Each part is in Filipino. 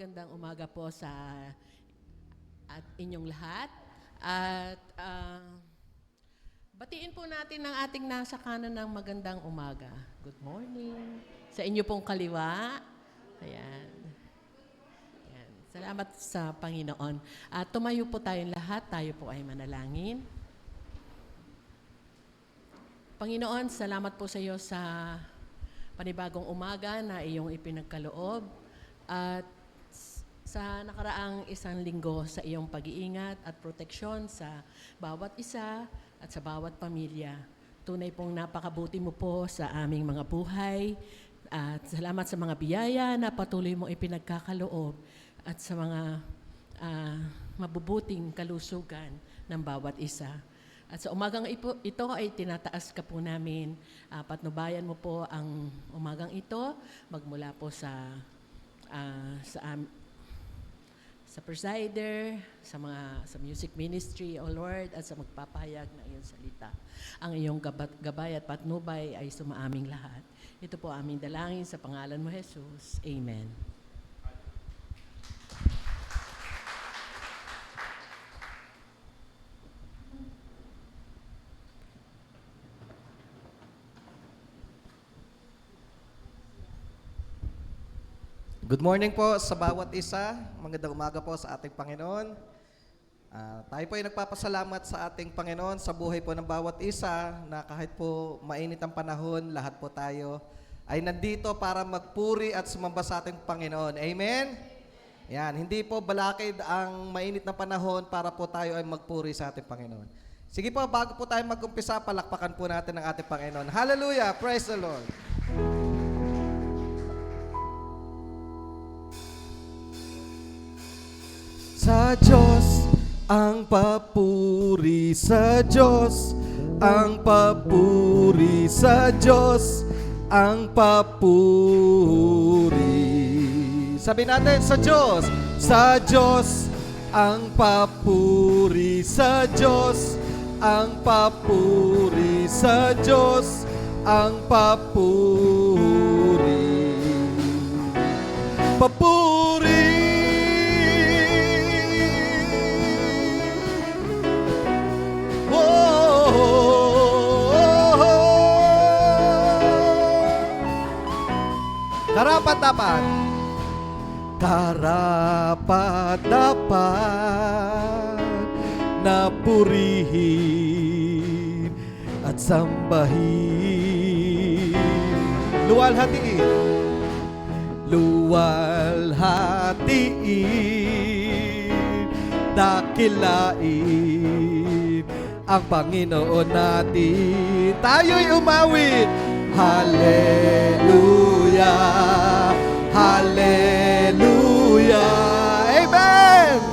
magandang umaga po sa at inyong lahat. At batiin po natin ang ating nasa kanan ng magandang umaga. Good morning. Sa inyo pong kaliwa. Ayan. Ayan. Salamat sa Panginoon. At tumayo po tayong lahat. Tayo po ay manalangin. Panginoon, salamat po sa iyo sa panibagong umaga na iyong ipinagkaloob at sa nakaraang isang linggo sa iyong pag-iingat at proteksyon sa bawat isa at sa bawat pamilya. Tunay pong napakabuti mo po sa aming mga buhay at salamat sa mga biyaya na patuloy mong ipinagkakaloob at sa mga mabubuting kalusugan ng bawat isa. At sa umagang ito ay tinataas ka po namin. Patnubayan mo po ang umagang ito magmula po sa presider, sa music ministry, O Lord, at sa magpapahayag ng iyong salita. Ang iyong gabay at patnubay ay sumaaming lahat. Ito po aming dalangin sa pangalan mo, Jesus. Amen. Good morning po sa bawat isa. Magandang umaga po sa ating Panginoon. Tayo po ay nagpapasalamat sa ating Panginoon sa buhay po ng bawat isa na kahit po mainit ang panahon, lahat po tayo ay nandito para magpuri at sumamba sa ating Panginoon. Amen? Yan, hindi po balakid ang mainit na panahon para po tayo ay magpuri sa ating Panginoon. Sige po, bago po tayo mag-umpisa, palakpakan po natin ang ating Panginoon. Hallelujah! Praise the Lord! Sa Diyos ang papuri, sa Diyos ang papuri, sa Diyos ang papuri. Sabi natin, sa Diyos ang papuri, sa Diyos ang papuri, sa Diyos ang papuri. Papuri. Karapat-dapat. Karapat-dapat na purihin at sambahin. Luwalhatiin. Luwalhatiin. Dakilain ang Panginoon natin. Tayo'y umawit. Hallelujah, Hallelujah, Amen!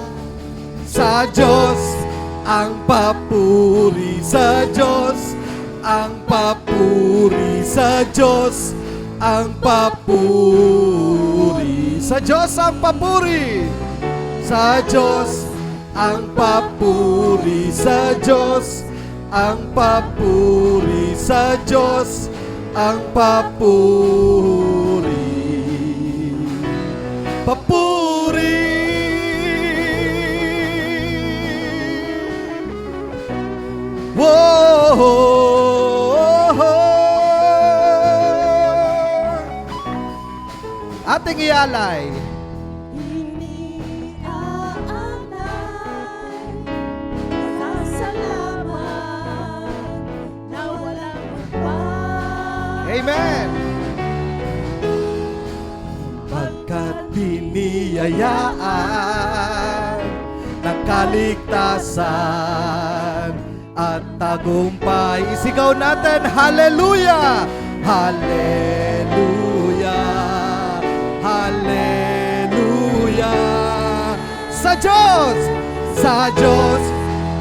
Sa Diyos ang papuri, sa Diyos ang papuri, sa Diyos ang papuri, sa Diyos ang papuri, sa Diyos ang papuri, sa Diyos ang papuri, sa Diyos ang papuri. Papuri. Whoa. Ating ialay. Amen! Pagkat biniyayaan ng kaligtasan at tagumpay. Isigaw natin, Hallelujah! Hallelujah! Hallelujah! Sa Diyos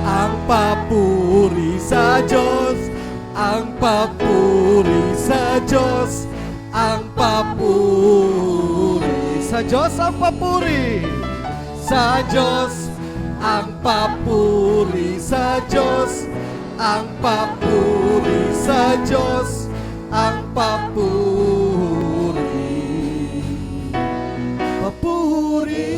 ang papuri, sa Diyos ang papuri, sa Diyos ang papuri, sa Diyos ang papuri, sa Diyos ang papuri, sa Diyos ang papuri, sa Diyos ang papuri. Papuri.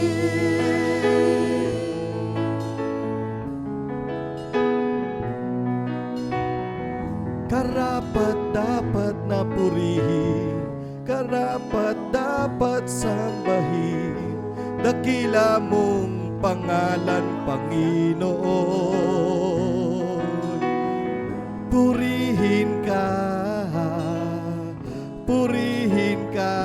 karapat dapat na purihin, karapat dapat sambahin, dakila mong pangalan, Panginoon. Purihin ka, purihin ka,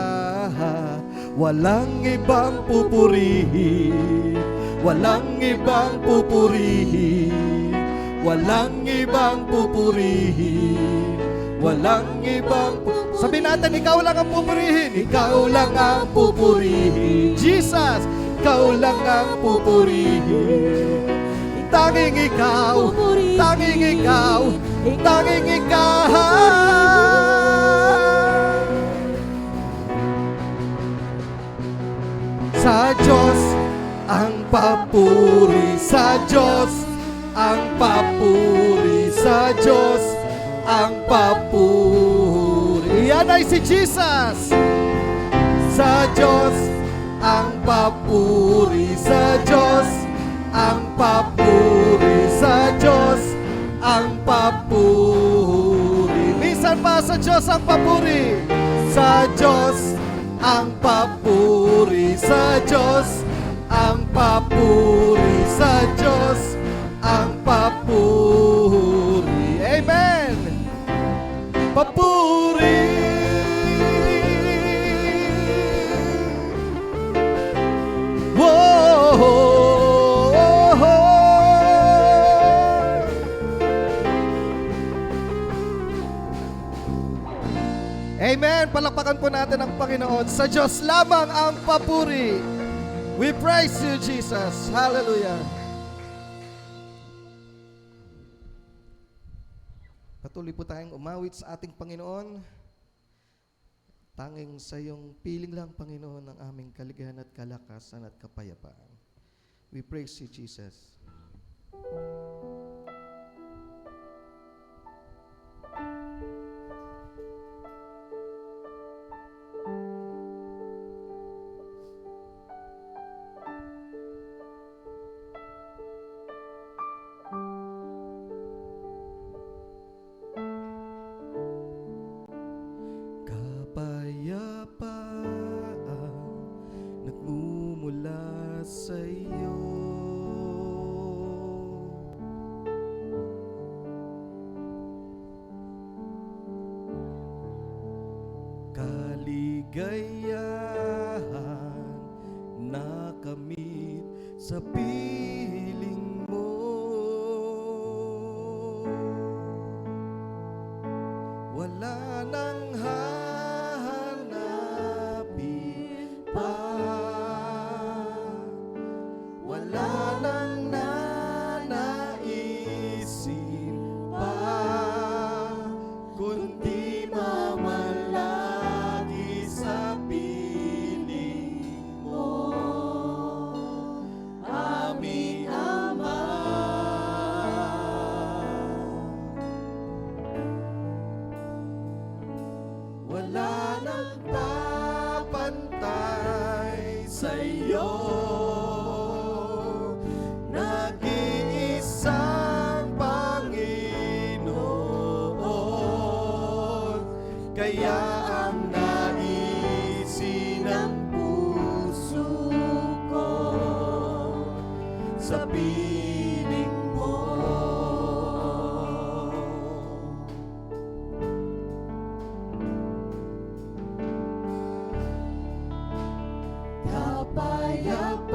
walang ibang pupurihin, walang ibang pupurihin, walang ibang pupurihin, walang ibang Sabihin natin, ikaw lang ang pupurihin, ikaw lang ang pupurihin. Jesus, ikaw lang ang pupurihin. Tanging ikaw, tanging ikaw, tanging ikaw. Sa Diyos ang papuri, sa Diyos ang papuri, sa Diyos ang papuri. Yan ay si Jesus. Sa Diyos ang papuri, sa Diyos ang papuri, sa Diyos ang papuri. Minsan pa sa Diyos ang papuri, sa Diyos ang papuri, sa Diyos ang papuri, sa Diyos ang papuri. Amen. Papuri. Amen. Palakpakan po natin ang Panginoon. Sa Diyos lamang ang papuri. We praise you, Jesus. Hallelujah. Patuloy po tayong umawit sa ating Panginoon. Tanging sa iyong piling lang, Panginoon, ang aming kaligayahan at kalakasan at kapayapaan. We praise you, Jesus. Nagmumula sa iyo, kaligayahan nakamit sa piling mo. Wala nang hahanapin pa, wala nang nanaisin pa, kundi mamalagi sa piling mo, aming Ama. Wala nang papantay sa iyo, nag-iisang Panginoon, kaya ang naisin ng puso ko sa piling mo.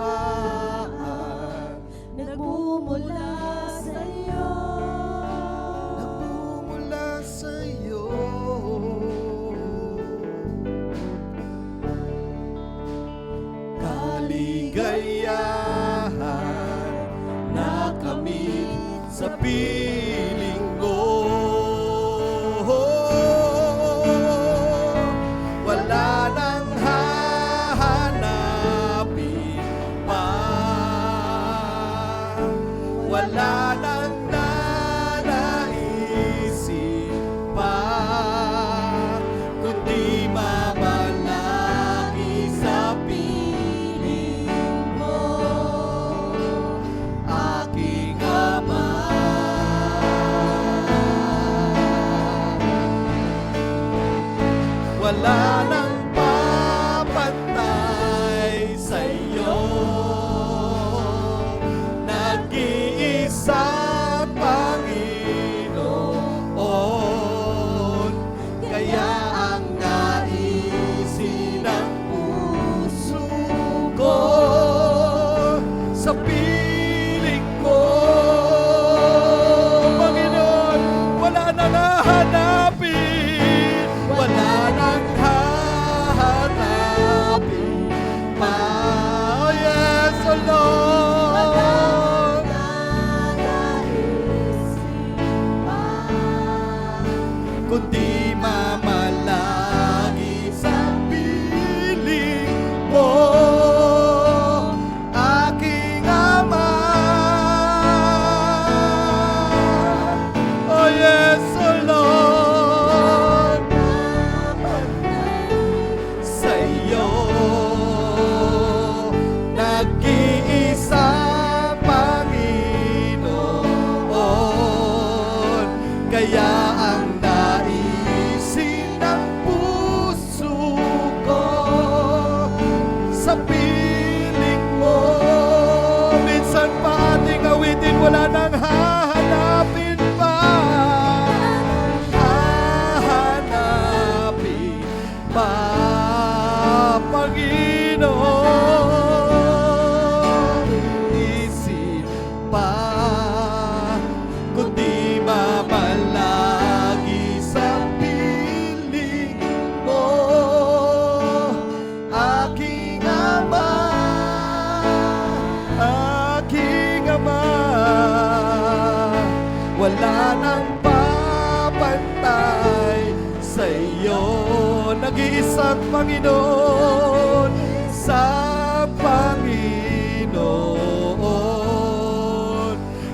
Kapayapaan nagmumula sa iyo, nagmumula sa iyo, wala nang papantay sa'yo. Nag-iisa Panginoon, kaya ang naisin ng puso ko sa piling ko. Panginoon, wala nang hahanapin, wala nang hahanapin pa. Oh yes, oh Lord. Kundi mamalagi sa piling mo, aking Ama. Oh yes, oh Lord, sa iyo nag-iisa Panginoon, kaya ang naisin ng puso ko sa piling mo. Minsan pa ating awitin, wala nang hahanapin pa, hahanapin pa, Panginoon. Isip pa, kundi mamalagi sa piling mo, aking Ama, aking Ama. Wala nang papantay sa iyo. Nag-iisang Panginoon, sa Panginoon,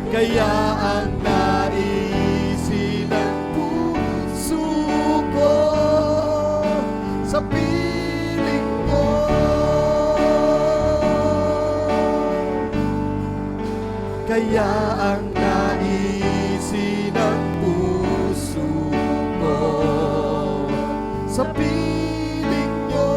kaya ang naisin ng puso ko sa piling ko. Kaya ang naisin ng puso ko sa piling nyo.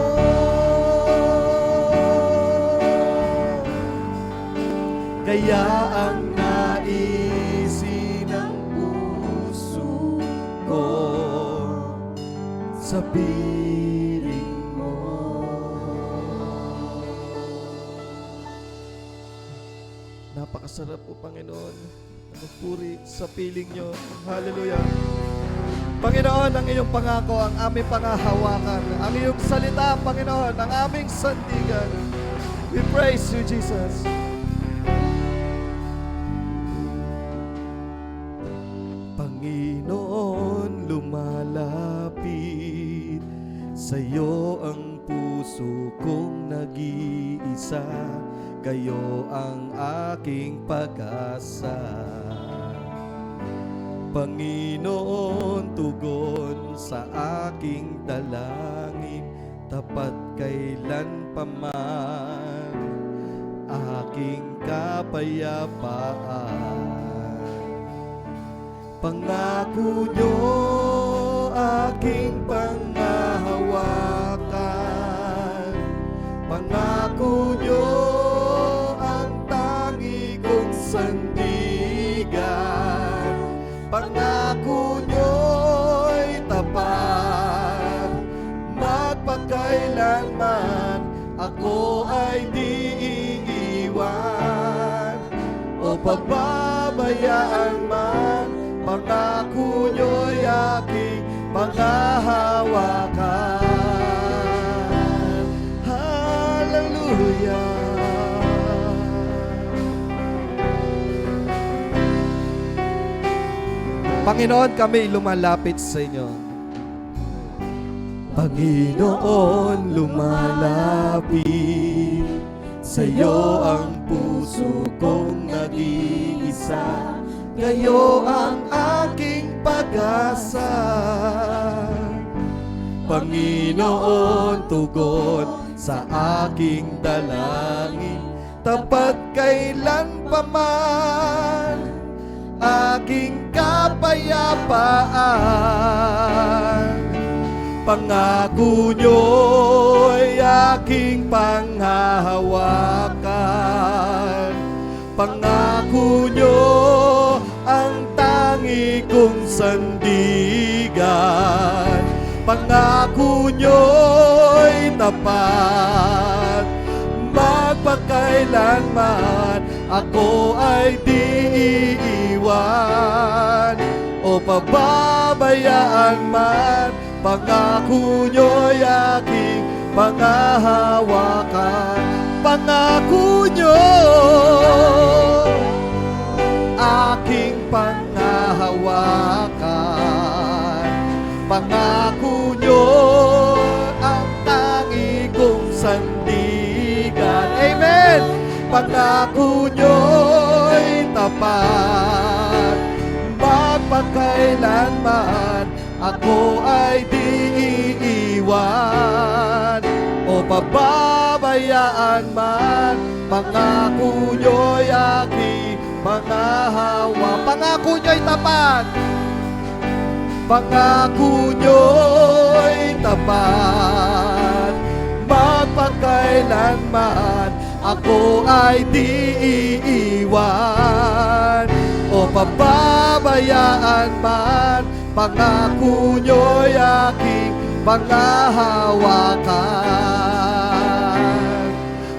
Kaya ang naisin ng puso ko sa piling mo. Napakasarap po, Panginoon. Nagpuri sa piling nyo. Hallelujah. Panginoon, ang iyong pangako, ang aming pangahawakan, ang iyong salita, Panginoon, ang aming sandigan. We praise you, Jesus. Panginoon, lumalapit sa'yo ang puso kong nag-iisa. Kayo ang aking pag-asa. Panginoon, tugon sa aking dalangin, tapat kailan pa man aking kapayapaan. Pangako nyo aking pangahawakan, pangako nyo ang tangi kong sandigan. Pangako nyo'y tapat, magpakailanman ako ay di iiwan o pababayaan man. Pangako nyo'y aking pangahawakan. Hallelujah. Panginoon, kami lumalapit sa inyo. Panginoon, lumalapit sa iyo ang puso kong nag-iisa. Kayo ang aking pag-asa. Panginoon, tugon sa aking dalangin, tapat kailan pa man aking kapayapaan. Pangako nyo'y aking panghahawakan. Pangako nyo ang tangi kong sandigan. Pangako nyo'y tapat, magpakailanman ako ay di iiwan o pababayaan man. Pangako nyo'y aking panghahawakan. Pangako nyo aking panghahawakan. Pangako nyo ang tangi kong sandigan. Amen! Pangako nyo'y tapat, magpakailanman ako ay di iiwan o pababayaan man. Pangako nyo'y aking panghahawa. Pangako nyo'y tapat, pangako nyo'y tapat, magpakailanman ako ay di iiwan o pababayaan man. Pangako nyo'y aking panghahawakan.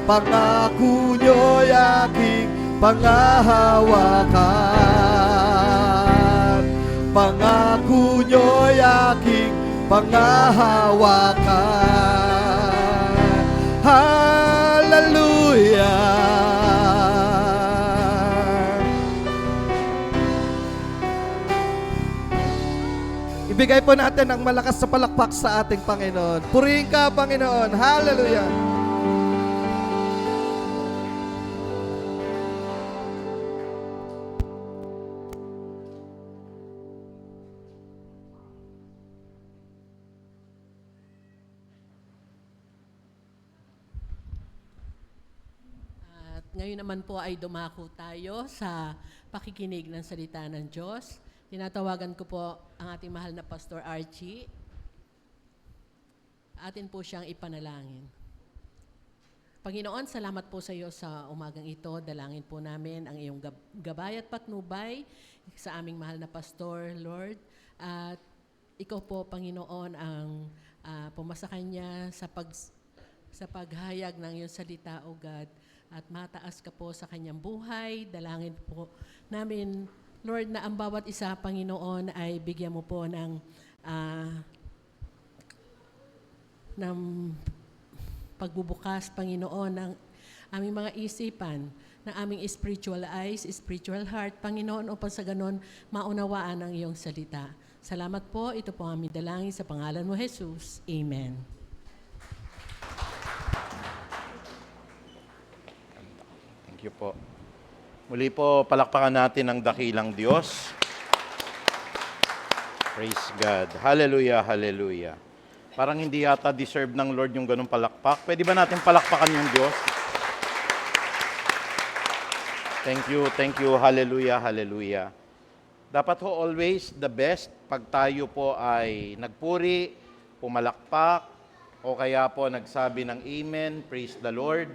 Pangako nyo'y aking panghahawakan. Pangako nyo'y aking panghahawakan. Hallelujah! Ibigay po natin ang malakas na palakpak sa ating Panginoon. Purihin ka, Panginoon. Hallelujah! At ngayon naman po ay dumako tayo sa pakikinig ng salita ng Diyos. Tinatawagan ko po ang ating mahal na Pastor Archie. Atin po siyang ipanalangin. Panginoon, salamat po sa iyo sa umagang ito. Dalangin po namin ang iyong gabay at patnubay sa aming mahal na Pastor, Lord. At ikaw po, Panginoon, ang pumasa kanya sa paghayag ng iyong salita, O God. At mataas ka po sa kanyang buhay. Dalangin po namin, Lord, na ang bawat isa, Panginoon, ay bigyan mo po ng pagbubukas, Panginoon, ng aming mga isipan, ng aming spiritual eyes, spiritual heart, Panginoon, upang sa ganon maunawaan ang iyong salita. Salamat po. Ito po ang aming dalangin sa pangalan mo, Jesus. Amen. Thank you po. Muli po, palakpakan natin ang dakilang Diyos. Praise God. Hallelujah, hallelujah. Parang hindi yata deserve ng Lord yung ganung palakpak. Pwede ba natin palakpakan yung Diyos? Thank you, hallelujah, hallelujah. Dapat ho always the best pag tayo po ay nagpuri, pumalakpak, o kaya po nagsabi ng amen, praise the Lord.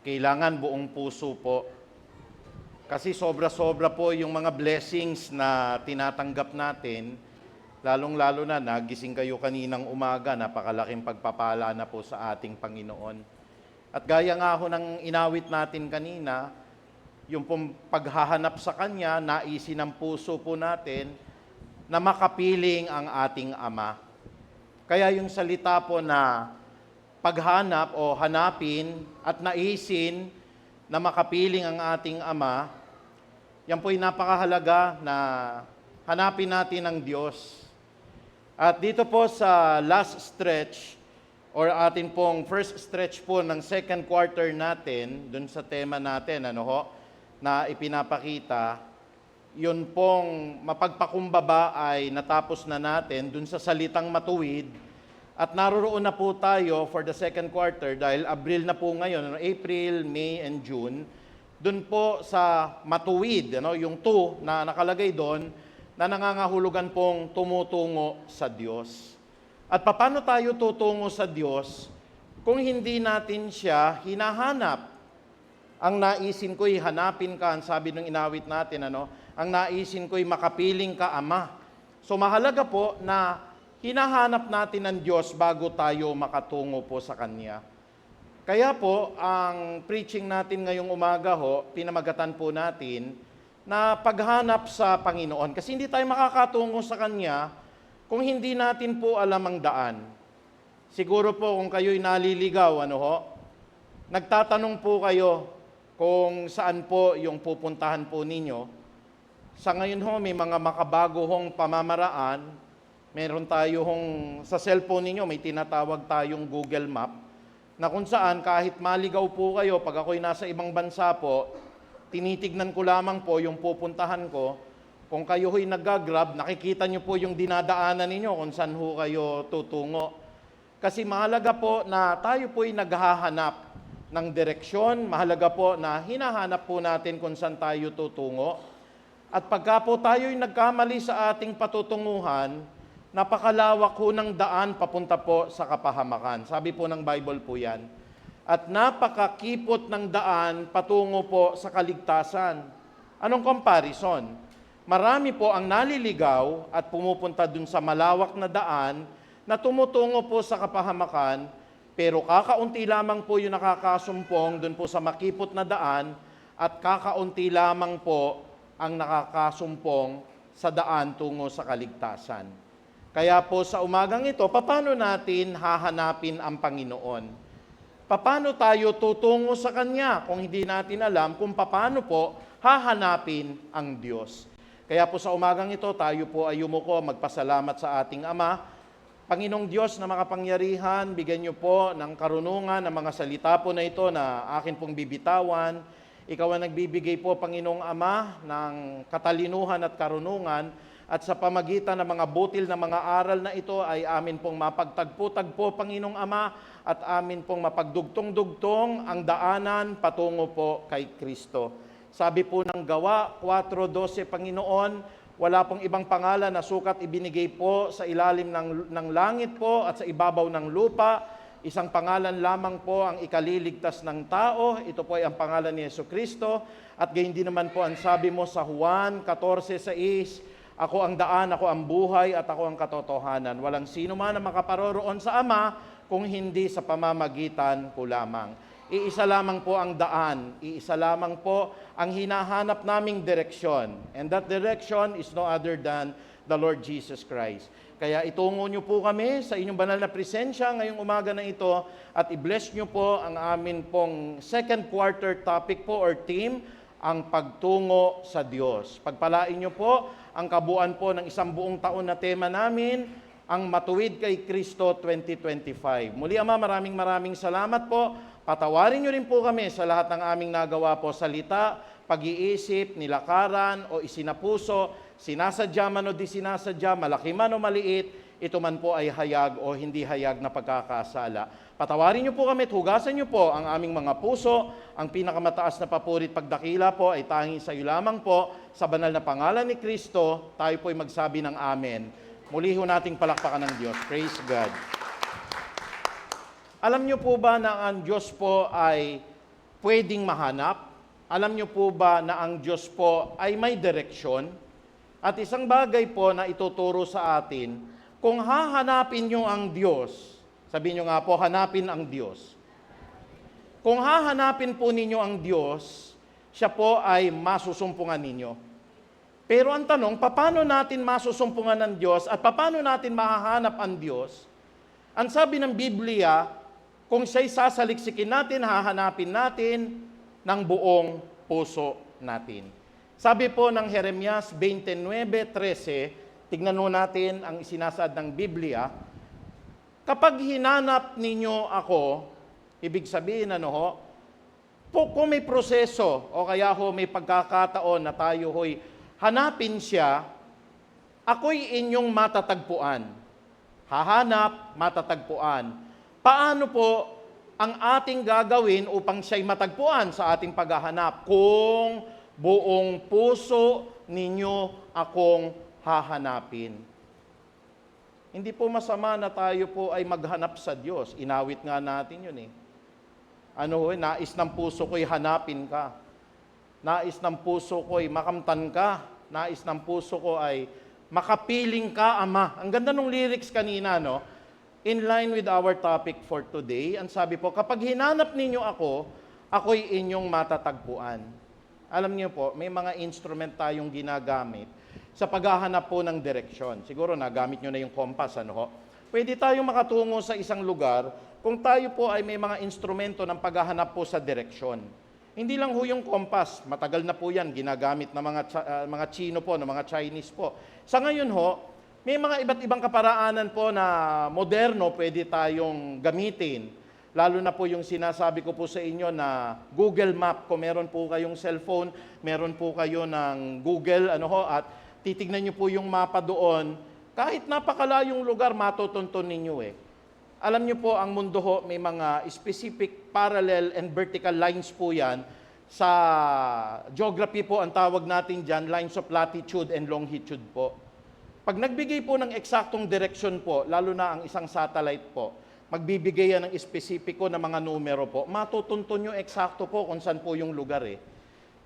Kailangan buong puso po. Kasi sobra-sobra po yung mga blessings na tinatanggap natin, lalong-lalo na nagising kayo kaninang umaga, napakalaking pagpapala na po sa ating Panginoon. At gaya nga ho ng inawit natin kanina, yung pong paghahanap sa Kanya, naisin ng puso po natin na makapiling ang ating Ama. Kaya yung salita po na paghanap o hanapin at naisin na makapiling ang ating Ama, yan po'y napakahalaga na hanapin natin ang Diyos. At dito po sa last stretch, or atin pong first stretch po ng second quarter natin, dun sa tema natin, na ipinapakita, yun pong mapagpakumbaba ay natapos na natin dun sa salitang matuwid. At naroroon na po tayo for the second quarter dahil Abril na po ngayon, April, May, and June. Doon po sa matuwid, yung to na nakalagay doon, na nangangahulugan pong tumutungo sa Diyos. At paano tayo tutungo sa Diyos kung hindi natin siya hinahanap? Ang naisin ko'y hanapin ka, ang sabi ng inawit natin, ang naisin ko'y makapiling ka, Ama. So mahalaga po na hinahanap natin ang Diyos bago tayo makatungo po sa Kanya. Kaya po, ang preaching natin ngayong umaga pinamagatan po natin na paghanap sa Panginoon. Kasi hindi tayo makakatungo sa Kanya kung hindi natin po alam ang daan. Siguro po kung kayo'y naliligaw, nagtatanong po kayo kung saan po yung pupuntahan po ninyo. Sa ngayon may mga makabago pamamaraan. Meron tayo sa cellphone ninyo, may tinatawag tayong Google Map, na kung saan kahit maligaw po kayo, pag ako'y nasa ibang bansa po, tinitignan ko lamang po yung pupuntahan ko. Kung kayo nag-grab, nakikita nyo po yung dinadaanan ninyo kung saan kayo tutungo. Kasi mahalaga po na tayo po'y naghahanap ng direksyon, mahalaga po na hinahanap po natin kung saan tayo tutungo. At pagka po tayo'y nagkamali sa ating patutunguhan, napakalawak ng daan papunta po sa kapahamakan. Sabi po ng Bible po yan. At napakakipot ng daan patungo po sa kaligtasan. Anong comparison? Marami po ang naliligaw at pumupunta dun sa malawak na daan na tumutungo po sa kapahamakan, pero kakaunti lamang po yung nakakasumpong dun po sa makipot na daan at kakaunti lamang po ang nakakasumpong sa daan tungo sa kaligtasan. Kaya po sa umagang ito, paano natin hahanapin ang Panginoon? Paano tayo tutungo sa Kanya kung hindi natin alam kung paano po hahanapin ang Diyos? Kaya po sa umagang ito, tayo po ay yumuko magpasalamat sa ating Ama. Panginoong Diyos na makapangyarihan, bigyan niyo po ng karunungan ng mga salita po na ito na akin pong bibitawan. Ikaw ang nagbibigay po, Panginoong Ama, ng katalinuhan at karunungan, at sa pamagitan ng mga butil na mga aral na ito ay amin pong mapagtagpo-tagpo, Panginoong Ama, at amin pong mapagdugtong-dugtong ang daanan patungo po kay Kristo. Sabi po ng Gawa 4:12, Panginoon, wala pong ibang pangalan na sukat ibinigay po sa ilalim ng langit po at sa ibabaw ng lupa. Isang pangalan lamang po ang ikaliligtas ng tao. Ito po ay ang pangalan ni Jesucristo. At gayon din naman po ang sabi mo sa Juan 14:6, ako ang daan, ako ang buhay, at ako ang katotohanan. Walang sino man na makaparoroon sa Ama kung hindi sa pamamagitan ko lamang. Iisa lamang po ang daan, iisa lamang po ang hinahanap naming direksyon. And that direction is no other than the Lord Jesus Christ. Kaya itungo niyo po kami sa inyong banal na presensya ngayong umaga na ito at i-bless niyo po ang amin pong second quarter topic po or theme, ang pagtungo sa Diyos. Pagpalain niyo po ang kabuuan po ng isang buong taon na tema namin, ang Matuwid kay Kristo 2025. Muli Ama, maraming salamat po. Patawarin niyo rin po kami sa lahat ng aming nagawa po, salita, pag-iisip, nilakaran o isinapuso, sinasadya man o di sinasadya, malaki man o maliit, ito man po ay hayag o hindi hayag na pagkakasala. Patawarin niyo po kami at hugasan niyo po ang aming mga puso. Ang pinakamataas na papuri at pagdakila po ay tanging sa iyo lamang po. Sa banal na pangalan ni Kristo, tayo po ay magsabi ng Amen. Muli ho nating palakpakan ng Diyos. Praise God. Alam niyo po ba na ang Diyos po ay pwedeng mahanap? Alam niyo po ba na ang Diyos po ay may direksyon? At isang bagay po na ituturo sa atin, kung hahanapin niyo ang Diyos, sabihin niyo nga po, hanapin ang Diyos. Kung hahanapin po ninyo ang Diyos, siya po ay masusumpungan ninyo. Pero ang tanong, paano natin masusumpungan ng Diyos at paano natin mahahanap ang Diyos? Ang sabi ng Biblia, kung siya'y sasaliksikin natin, hahanapin natin ng buong puso natin. Sabi po ng Jeremias 29:13, tignan mo natin ang isinasaad ng Biblia, kapag hinanap ninyo ako, ibig sabihin kung may proseso o kaya may pagkakataon na tayo hanapin siya, ako'y inyong matatagpuan. Hahanap, matatagpuan. Paano po ang ating gagawin upang siya'y matagpuan sa ating paghahanap? Kung buong puso ninyo akong hahanapin. Hindi po masama na tayo po ay maghanap sa Diyos. Inawit nga natin yun eh. Nais ng puso ko'y hanapin ka. Nais ng puso ko'y makamtan ka. Nais ng puso ko ay makapiling ka, Ama. Ang ganda ng lyrics kanina, no? In line with our topic for today, ang sabi po, kapag hinanap ninyo ako, ako'y inyong matatagpuan. Alam niyo po, may mga instrument tayong ginagamit sa paghahanap po ng direksyon. Siguro nagamit nyo na yung compass, ano ho? Pwede tayong makatungo sa isang lugar kung tayo po ay may mga instrumento ng paghahanap po sa direksyon. Hindi lang ho yung compass, matagal na po yan, ginagamit ng mga Chino po, ng mga Chinese po. Sa ngayon ho, may mga iba't ibang kaparaanan po na moderno pwede tayong gamitin. Lalo na po yung sinasabi ko po sa inyo na Google Map, kung meron po kayong cellphone, meron po kayo ng Google, at titignan nyo po yung mapa doon, kahit napakalayong lugar, matutuntun ninyo eh. Alam niyo po, ang mundo ho, may mga specific parallel and vertical lines po yan. Sa geography po, ang tawag natin dyan, lines of latitude and longitude po. Pag nagbigay po ng eksaktong direksyon po, lalo na ang isang satellite po, magbibigay yan ng espesipiko na mga numero po, matutuntun nyo eksakto po kung saan po yung lugar eh.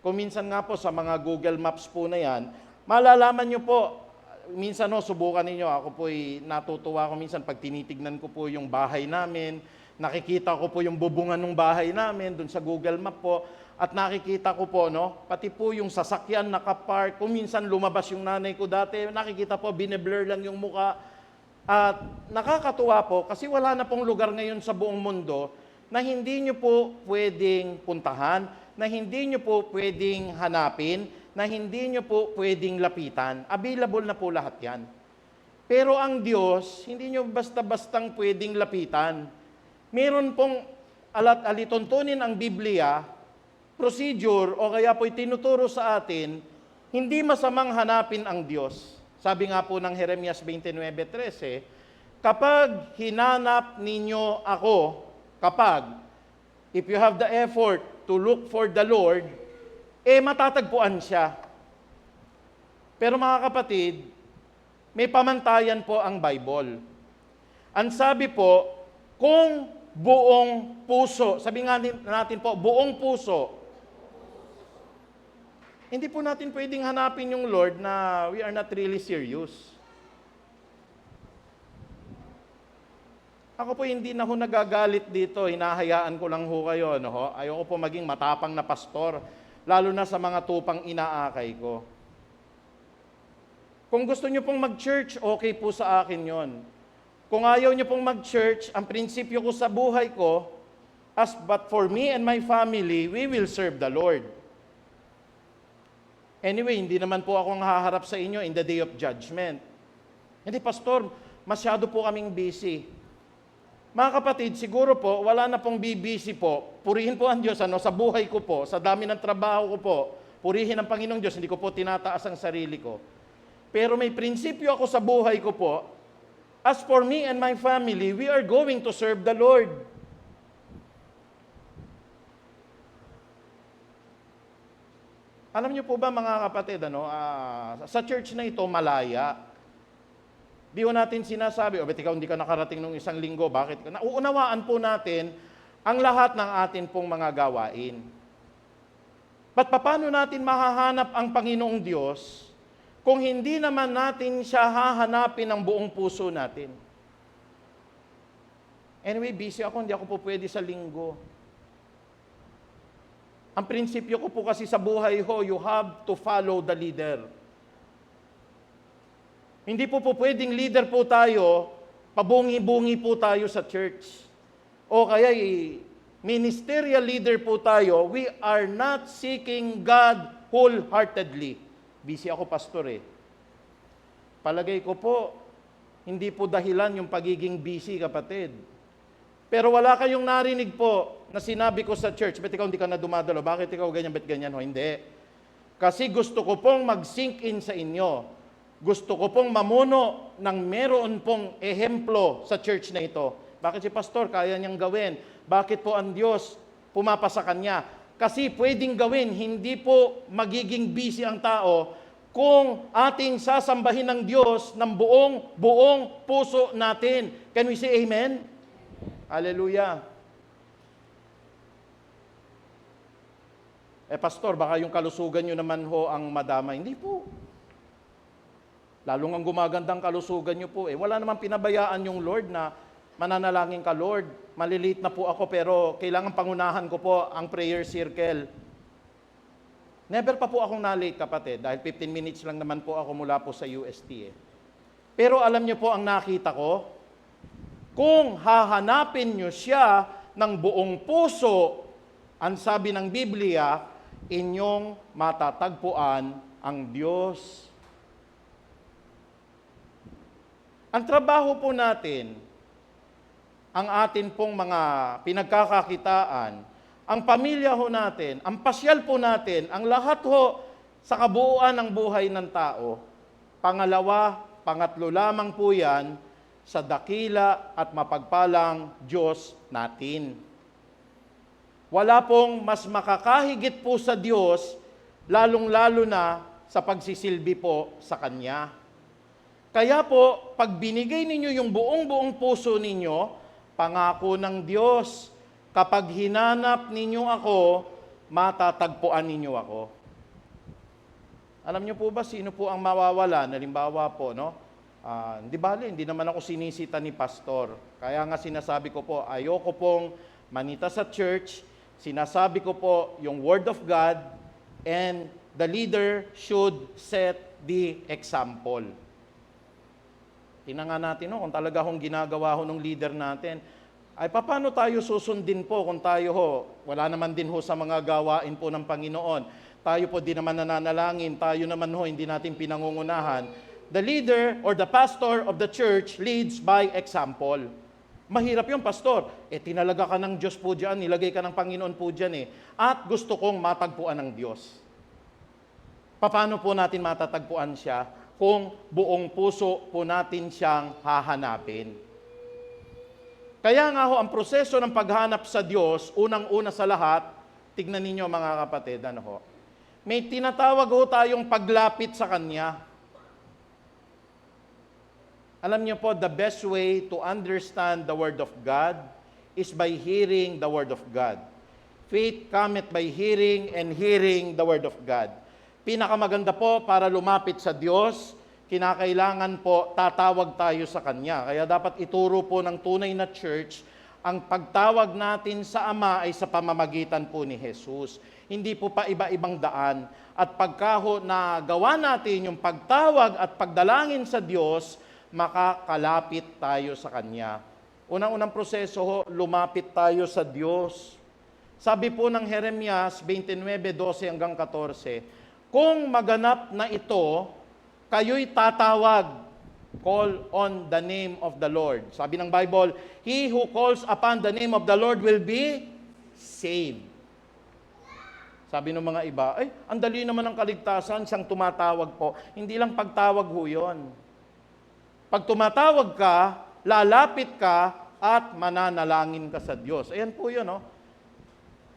Kung minsan nga po sa mga Google Maps po na yan, malalaman nyo po, minsan subukan ninyo, ako po'y natutuwa ko minsan pag tinitignan ko po yung bahay namin, nakikita ko po yung bubungan ng bahay namin dun sa Google Map po, at nakikita ko po, pati po yung sasakyan nakapark, kung minsan lumabas yung nanay ko dati, nakikita po, bineblur lang yung muka, at nakakatuwa po, kasi wala na pong lugar ngayon sa buong mundo na hindi nyo po pwedeng puntahan, na hindi nyo po pwedeng hanapin, na hindi nyo po pwedeng lapitan. Available na po lahat yan. Pero ang Diyos, hindi nyo basta-bastang pwedeng lapitan. Meron pong alituntunin ang Biblia, procedure, o kaya po'y tinuturo sa atin, hindi masamang hanapin ang Diyos. Sabi nga po ng Jeremias 29:13, kapag hinanap ninyo ako, if you have the effort to look for the Lord, matatagpuan siya. Pero mga kapatid, may pamantayan po ang Bible. Ang sabi po, kung buong puso, sabi nga natin po, buong puso, hindi po natin pwedeng hanapin yung Lord na we are not really serious. Ako po hindi na ho nagagalit dito, hinahayaan ko lang ho kayo. Ayoko po maging matapang na pastor, lalo na sa mga tupang inaakay ko. Kung gusto nyo pong mag-church, okay po sa akin yon. Kung ayaw nyo pong mag-church, ang prinsipyo ko sa buhay ko, but for me and my family, we will serve the Lord. Anyway, hindi naman po akong haharap sa inyo in the day of judgment. Hindi, pastor, masyado po kaming busy. Mga kapatid, siguro po, wala na pong busy po. Purihin po ang Diyos, sa buhay ko po, sa dami ng trabaho ko po, purihin ang Panginoong Diyos, hindi ko po tinataas ang sarili ko. Pero may prinsipyo ako sa buhay ko po, as for me and my family, we are going to serve the Lord. Alam niyo po ba mga kapatid, sa church na ito, malaya. Di ko natin sinasabi, bet ikaw hindi ka nakarating nung isang linggo, bakit? Nauunawaan po natin ang lahat ng atin pong mga gawain. Paano natin mahahanap ang Panginoong Diyos kung hindi naman natin siya hahanapin ng buong puso natin? Anyway, busy ako, hindi ako po pwede sa linggo. Ang prinsipyo ko po kasi sa buhay ho, you have to follow the leader. Hindi po pwedeng leader po tayo, pabungi-bungi po tayo sa church. O kaya ministerial leader po tayo, we are not seeking God wholeheartedly. Busy ako, pastor Palagay ko po, hindi po dahilan yung pagiging busy, kapatid. Pero wala kayong narinig po na sinabi ko sa church, bet ikaw hindi ka na dumadalo, bakit ikaw ganyan, bet ganyan? Hindi. Kasi gusto ko pong mag-sink in sa inyo. Gusto ko pong mamuno ng meron pong ehemplo sa church na ito. Bakit si pastor kaya niyang gawin? Bakit po ang Diyos pumapa sa kanya? Kasi pwedeng gawin, hindi po magiging busy ang tao kung ating sasambahin ng Diyos ng buong puso natin. Can we say amen? Hallelujah. Pastor, baka yung kalusugan nyo naman ho ang madama. Hindi po. Lalong ang gumagandang kalusugan nyo po. Wala namang pinabayaan yung Lord na mananalangin ka, Lord. Maliliit na po ako pero kailangan pangunahan ko po ang prayer circle. Never pa po akong na-late, kapatid, dahil 15 minutes lang naman po ako mula po sa UST. Pero alam nyo po ang nakita ko, kung hahanapin nyo siya ng buong puso, ang sabi ng Biblia, inyong matatagpuan ang Diyos. Ang trabaho po natin, ang atin pong mga pinagkakakitaan, ang pamilya ho natin, ang pasyal po natin, ang lahat ho sa kabuuan ng buhay ng tao, pangatlo lamang po yan sa dakila at mapagpalang Diyos natin. Wala pong mas makakahigit po sa Diyos, lalong-lalo na sa pagsisilbi po sa Kanya. Kaya po, pag binigay ninyo yung buong puso ninyo, pangako ng Diyos, kapag hinanap ninyo ako, matatagpuan ninyo ako. Alam niyo po ba sino po ang mawawala? Halimbawa po, no? Hindi naman ako sinisita ni pastor. Kaya nga sinasabi ko po, ayoko pong manita sa church. Sinasabi ko po yung Word of God, and the leader should set the example. Tingnan nga natin, no, kung talaga hong ginagawa ho ng leader natin, ay paano tayo susundin po kung tayo ho, wala naman din ho sa mga gawain po ng Panginoon. Tayo po di naman nananalangin, tayo naman ho hindi natin pinangungunahan. The leader or the pastor of the church leads by example. Mahirap yung pastor. Tinalaga ka ng Diyos po dyan, nilagay ka ng Panginoon po dyan At gusto kong matagpuan ng Diyos. Paano po natin matatagpuan siya kung buong puso po natin siyang hahanapin? Kaya nga ho, ang proseso ng paghanap sa Diyos, unang-una sa lahat, tignan ninyo mga kapatid, may tinatawag ho tayong paglapit sa Kanya. Alam niyo po, the best way to understand the Word of God is by hearing the Word of God. Faith cometh by hearing, and hearing the Word of God. Pinakamaganda po para lumapit sa Diyos, kinakailangan po tatawag tayo sa Kanya. Kaya dapat ituro po ng tunay na church, ang pagtawag natin sa Ama ay sa pamamagitan po ni Jesus. Hindi po pa iba-ibang daan. At pagkaho na gawa natin yung pagtawag at pagdalangin sa Diyos, makakalapit tayo sa Kanya. Unang-unang proseso ho, lumapit tayo sa Diyos. Sabi po ng Jeremias 29:12 hanggang 14, kung maganap na ito, kayo'y tatawag. Call on the name of the Lord. Sabi ng Bible, he who calls upon the name of the Lord will be saved. Sabi ng mga iba, ang dali naman ng kaligtasan, siyang tumatawag po. Hindi lang pagtawag ho yun. Pag tumatawag ka, lalapit ka, at mananalangin ka sa Diyos. Ayan po yun,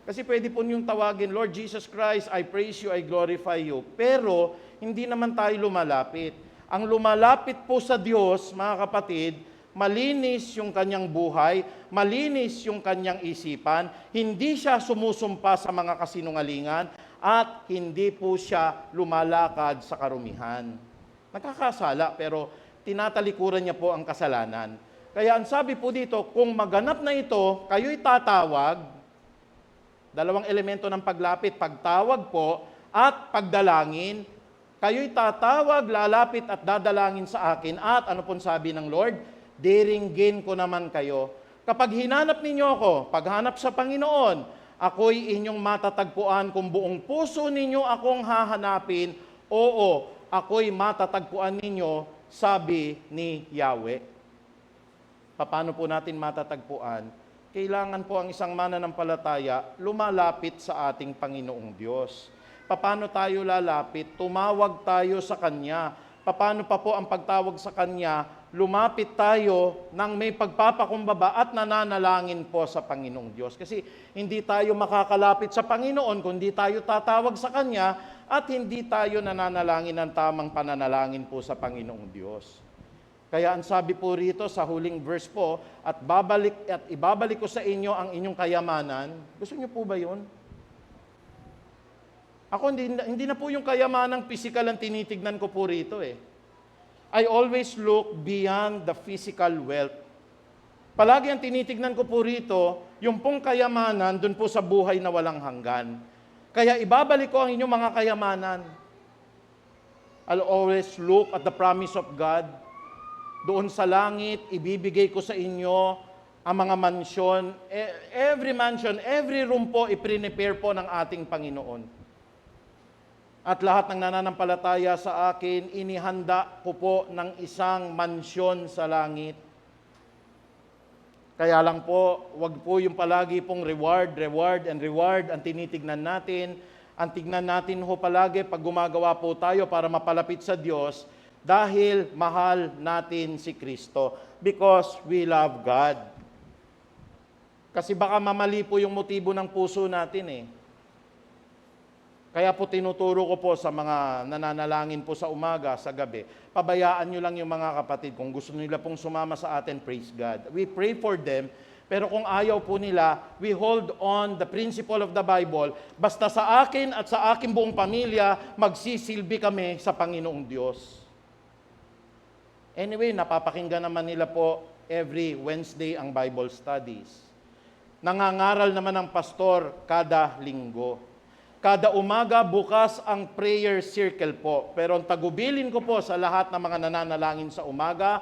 Kasi pwede po niyong tawagin, Lord Jesus Christ, I praise you, I glorify you. Pero, hindi naman tayo lumalapit. Ang lumalapit po sa Diyos, mga kapatid, malinis yung kanyang buhay, malinis yung kanyang isipan, hindi siya sumusumpa sa mga kasinungalingan, at hindi po siya lumalakad sa karumihan. Nagkakasala, pero tinatalikuran niya po ang kasalanan. Kaya ang sabi po dito, kung maganap na ito, kayo'y tatawag, dalawang elemento ng paglapit, pagtawag po at pagdalangin, kayo'y tatawag, lalapit at dadalangin sa akin, at ano pong sabi ng Lord? Diringgin ko naman kayo. Kapag hinanap ninyo ako, paghanap sa Panginoon, ako'y inyong matatagpuan kung buong puso ninyo akong hahanapin, oo, ako'y matatagpuan ninyo, sabi ni Yahweh. Paano po natin matatagpuan? Kailangan po ang isang mananampalataya lumalapit sa ating Panginoong Diyos. Paano tayo lalapit? Tumawag tayo sa Kanya. Paano pa po ang pagtawag sa Kanya? lumapit tayo ng may pagpapakumbaba at nananalangin po sa Panginoong Diyos. Kasi hindi tayo makakalapit sa Panginoon kung hindi tayo tatawag sa Kanya at hindi tayo nananalangin ng tamang pananalangin po sa Panginoong Diyos. Kaya ang sabi po rito sa huling verse po, at ibabalik ko sa inyo ang inyong kayamanan. Gusto niyo po ba yun? Ako, hindi na po yung kayamanang physical ang tinitignan ko po rito eh. I always look beyond the physical wealth. Palagi ang tinitignan ko po rito, yung pong kayamanan dun po sa buhay na walang hanggan. Kaya ibabalik ko ang inyong mga kayamanan. I'll always look at the promise of God. Doon sa langit, ibibigay ko sa inyo ang mga mansyon. Every mansion, every room po, i-prepare po ng ating Panginoon. At lahat ng nananampalataya sa akin, inihanda ko po ng isang mansyon sa langit. Kaya lang po, wag po yung palagi pong reward ang tinitignan natin. Ang tignan natin ho palagi pag gumagawa po tayo para mapalapit sa Diyos, dahil mahal natin si Kristo. Because we love God. Kasi baka mamali po yung motibo ng puso natin eh. Kaya po tinuturo ko po sa mga nananalangin po sa umaga, sa gabi, pabayaan nyo lang yung mga kapatid. Kung gusto nila pong sumama sa atin, praise God. We pray for them, pero kung ayaw po nila, we hold on the principle of the Bible. Basta sa akin at sa aking buong pamilya, magsisilbi kami sa Panginoong Diyos. Anyway, napapakinggan naman nila po every Wednesday ang Bible studies. Nangangaral naman ang pastor kada linggo. Kada umaga, bukas ang prayer circle po. Pero ang tagubilin ko po sa lahat ng mga nananalangin sa umaga,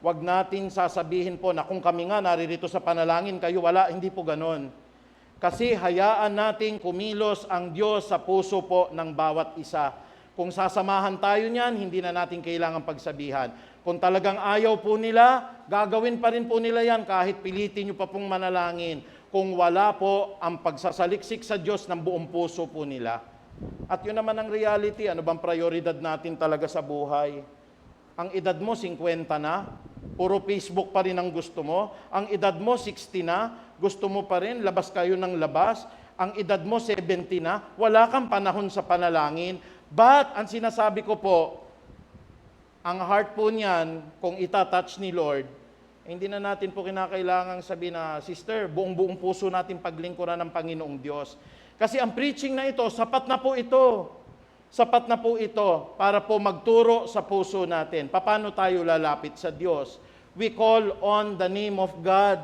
wag natin sasabihin po na kung kami nga naririto sa panalangin, kayo wala, hindi po ganon. Kasi hayaan nating kumilos ang Diyos sa puso po ng bawat isa. Kung sasamahan tayo niyan, hindi na natin kailangan pagsabihan. Kung talagang ayaw po nila, gagawin pa rin po nila yan kahit pilitin nyo pa pong manalangin. Kung wala po ang pagsasaliksik sa Diyos ng buong puso po nila. At yun naman ang reality, ano bang prioridad natin talaga sa buhay? Ang edad mo 50 na, puro Facebook pa rin ang gusto mo. Ang edad mo 60 na, gusto mo pa rin, labas kayo ng labas. Ang edad mo 70 na, wala kang panahon sa panalangin. But, ang sinasabi ko po, ang heart po niyan, kung itatouch ni Lord, hindi na natin po kinakailangang sabihin na, Sister, buong-buong puso natin paglingkuran ng Panginoong Diyos. Kasi ang preaching na ito, sapat na po ito. Sapat na po ito para po magturo sa puso natin. Paano tayo lalapit sa Diyos? We call on the name of God.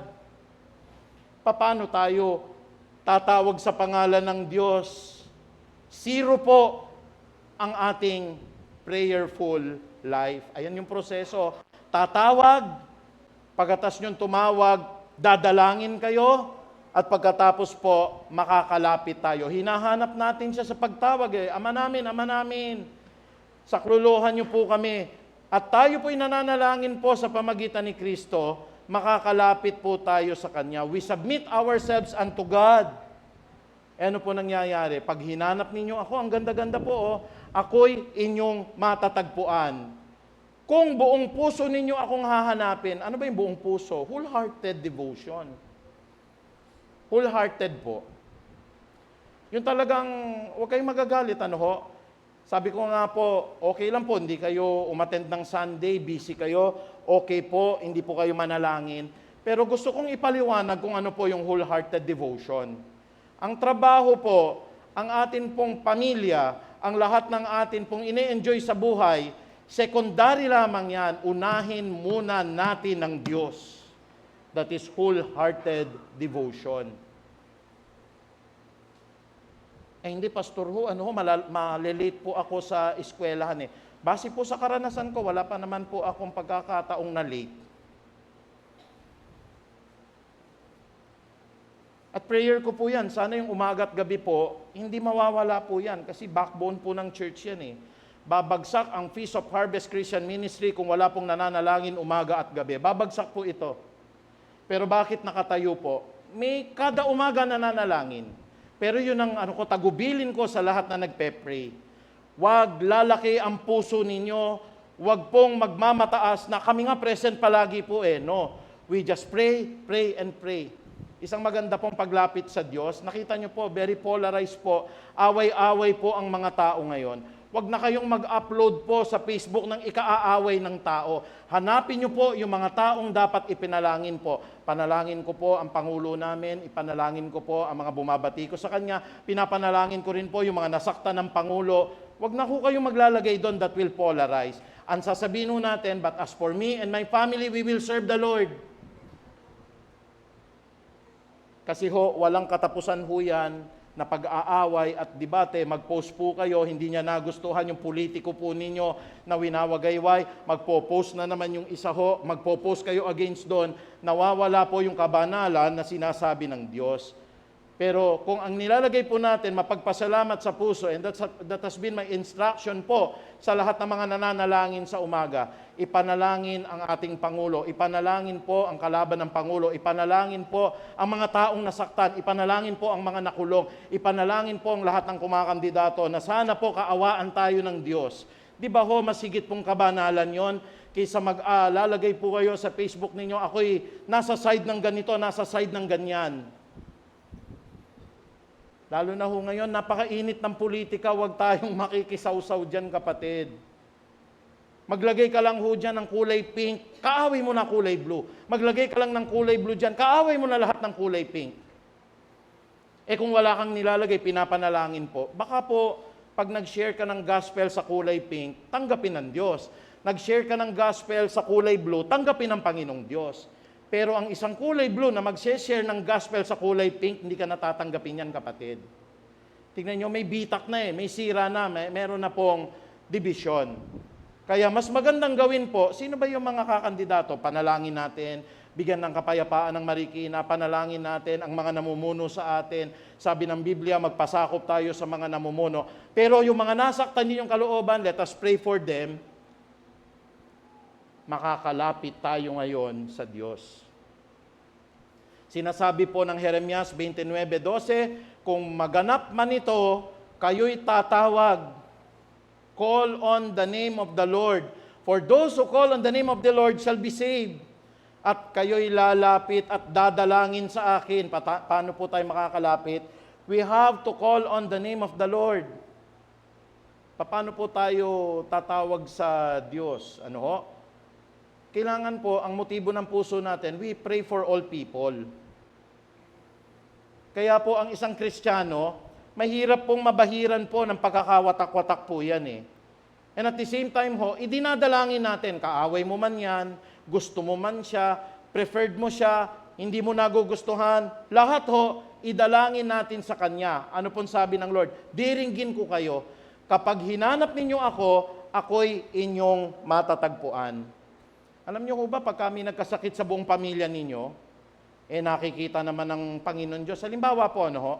Paano tayo tatawag sa pangalan ng Diyos? Zero po ang ating prayerful life. Ayan yung proseso. Tatawag, pagkatas niyong tumawag, dadalangin kayo, at pagkatapos po, makakalapit tayo. Hinahanap natin siya sa pagtawag eh. Ama namin, sakluluhan niyo po kami. At tayo po'y nananalangin po sa pamagitan ni Kristo, makakalapit po tayo sa Kanya. We submit ourselves unto God. Ano po nangyayari? Pag hinanap ninyo ako, ang ganda-ganda po, oh, ako'y inyong matatagpuan. Kung buong puso ninyo akong hahanapin, ano ba yung buong puso? Wholehearted devotion. Wholehearted po. Yung talagang, huwag kayong magagalit, ano ho? Sabi ko nga po, okay lang po, hindi kayo umattend ng Sunday, busy kayo, okay po, hindi po kayo manalangin. Pero gusto kong ipaliwanag kung ano po yung wholehearted devotion. Ang trabaho po, ang atin pong pamilya, ang lahat ng atin pong ine-enjoy sa buhay, secondary lamang yan, unahin muna natin ng Diyos. That is wholehearted devotion. Eh hindi, Pastor Ho, malilate po ako sa eskwelahan eh. Base po sa karanasan ko, wala pa naman po akong pagkakataong na late. At prayer ko po yan, sana yung umaga at gabi po, hindi mawawala po yan kasi backbone po ng church yan eh. Babagsak ang Feast of Harvest Christian Ministry kung wala pong nananalangin umaga at gabi. Babagsak po ito. Pero bakit nakatayo po? May kada umaga nananalangin. Pero yun ang tagubilin ko sa lahat na nagpe-pray. Huwag lalaki ang puso ninyo Huwag pong magmamataas na kami nga present palagi po eh. No. We just pray, pray, and pray. Isang maganda pong paglapit sa Diyos. Nakita niyo po, very polarized po. Away-away po ang mga tao ngayon. Huwag na kayong mag-upload po sa Facebook ng ikaaaway ng tao. Hanapin niyo po yung mga taong dapat ipinalangin po. Panalangin ko po ang Pangulo namin, ipanalangin ko po ang mga bumabati ko sa Kanya, pinapanalangin ko rin po yung mga nasaktan ng Pangulo. Huwag na po kayong maglalagay doon that will polarize. Ang sasabihin ho natin, but as for me and my family, we will serve the Lord. Kasi ho, walang katapusan ho yan na pag-aaway at debate, mag-post po kayo, hindi niya nagustuhan yung politiko po ninyo na winawagayway, magpo-post na naman yung isa ho, magpo-post kayo against doon, nawawala po yung kabanalan na sinasabi ng Diyos. Pero kung ang nilalagay po natin, mapagpasalamat sa puso, and that has been my instruction po sa lahat ng mga nananalangin sa umaga, ipanalangin ang ating Pangulo, ipanalangin po ang kalaban ng Pangulo, ipanalangin po ang mga taong nasaktan, ipanalangin po ang mga nakulong, ipanalangin po ang lahat ng kumakandidato na sana po kaawaan tayo ng Diyos. Di ba ho, masigit pong kabanalan yon kaysa lalagay po kayo sa Facebook ninyo, ako'y nasa side ng ganito, nasa side ng ganyan. Lalo na ho ngayon, napakainit ng politika, huwag tayong makikisawsaw dyan, kapatid. Maglagay ka lang ho dyan ng kulay pink, kaaway mo na kulay blue. Maglagay ka lang ng kulay blue dyan, kaaway mo na lahat ng kulay pink. Eh kung wala kang nilalagay, pinapanalangin po, baka po, pag nag-share ka ng gospel sa kulay pink, tanggapin ng Diyos. Nag-share ka ng gospel sa kulay blue, tanggapin ng Panginoong Diyos. Pero ang isang kulay blue na mag-share ng gospel sa kulay pink, hindi ka natatanggapin yan, kapatid. Tingnan nyo, may bitak na may sira na, meron na pong division. Kaya mas magandang gawin po, sino ba yung mga kakandidato? Panalangin natin, bigyan ng kapayapaan ng Marikina, panalangin natin ang mga namumuno sa atin. Sabi ng Biblia, magpasakop tayo sa mga namumuno. Pero yung mga nasaktan ninyong kalooban, let us pray for them. Makakalapit tayo ngayon sa Diyos. Sinasabi po ng Jeremias 29:12, kung maganap man ito, kayo'y tatawag. Call on the name of the Lord. For those who call on the name of the Lord shall be saved. At kayo'y lalapit at dadalangin sa akin. Paano po tayo makakalapit? We have to call on the name of the Lord. Paano po tayo tatawag sa Diyos? Ano ho? Kailangan po, ang motibo ng puso natin, we pray for all people. Kaya po, ang isang Kristiyano, mahirap pong mabahiran po ng pagkakawatak-watak po yan eh. And at the same time ho, idinadalangin natin, kaaway mo man yan, gusto mo man siya, preferred mo siya, hindi mo nagugustuhan, lahat ho, idalangin natin sa Kanya. Ano pong sabi ng Lord? Diringgin ko kayo. Kapag hinanap ninyo ako, ako'y inyong matatagpuan. Alam niyo ko ba, pag kami nagkasakit sa buong pamilya ninyo, nakikita naman ng Panginoon Diyos. Halimbawa po, ano ho?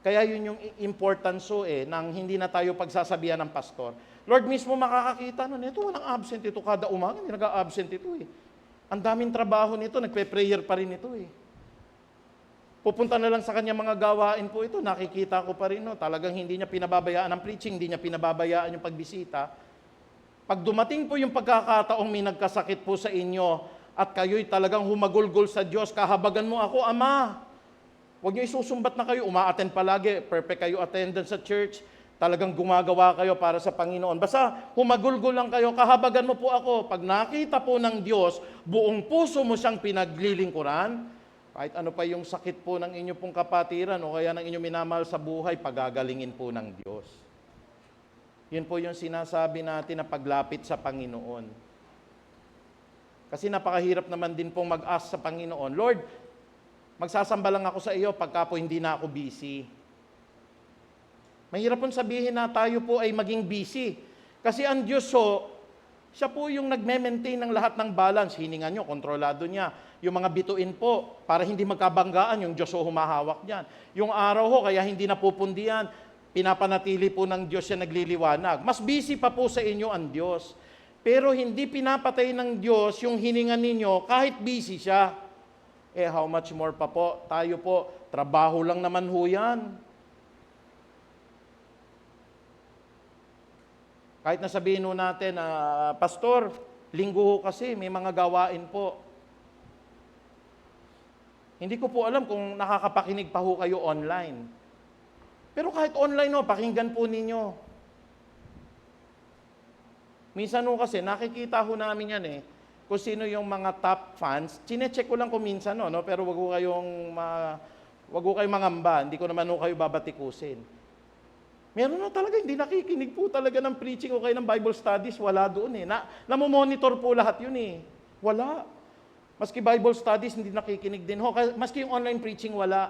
Kaya yun yung importance nang hindi na tayo pagsasabihan ng pastor. Lord, mismo makakakita nun. Ito, walang absent ito. Kada umaga, hindi nag-absent ito Ang daming trabaho nito, nagpe-prayer pa rin ito Pupunta na lang sa kanya mga gawain po ito, nakikita ko pa rin talagang hindi niya pinababayaan ang preaching, hindi niya pinababayaan yung pagbisita. Pag dumating po yung pagkakataong may nagkasakit po sa inyo at kayo'y talagang humagulgol sa Diyos, kahabagan mo ako, Ama. Huwag niyo isusumbat na kayo, umaattend palagi, perfect kayo attendance sa church, talagang gumagawa kayo para sa Panginoon. Basta humagulgol lang kayo, kahabagan mo po ako. Pag nakita po ng Diyos, buong puso mo siyang pinaglilingkuran, kahit ano pa yung sakit po ng inyo pong kapatiran o kaya ng inyong minamahal sa buhay, pagagalingin po ng Diyos. Yun po yung sinasabi natin na paglapit sa Panginoon. Kasi napakahirap naman din pong mag-ask sa Panginoon, Lord, magsasamba lang ako sa iyo pagka po hindi na ako busy. Mahirap pong sabihin na tayo po ay maging busy. Kasi ang Diyos siya po yung nagme-maintain ng lahat ng balance. Hininga nyo, kontrolado niya. Yung mga bituin po, para hindi magkabanggaan, yung Diyos humahawak niyan. Yung araw kaya hindi napupundihan, pinapanatili po ng Diyos siya nagliliwanag. Mas busy pa po sa inyo ang Diyos. Pero hindi pinapatay ng Diyos yung hininga ninyo kahit busy siya. How much more pa po, tayo po, trabaho lang naman ho yan. Kahit na sabihin ho natin, Pastor, linggo ho kasi, may mga gawain po. Hindi ko po alam kung nakakapakinig pa ho kayo online. Pero kahit online ho, pakinggan po ninyo. Minsan ho kasi, nakikita ho namin yan kung sino yung mga top fans. Chinecheck ko lang kung minsan no, pero wag ho kayong mangamba. Hindi ko naman ho kayo babatikusin. Meron na talaga, hindi nakikinig po talaga ng preaching o kayo ng Bible studies, wala doon namomonitor po lahat yun Wala. Maski Bible studies, hindi nakikinig din ho. Maski yung online preaching, wala.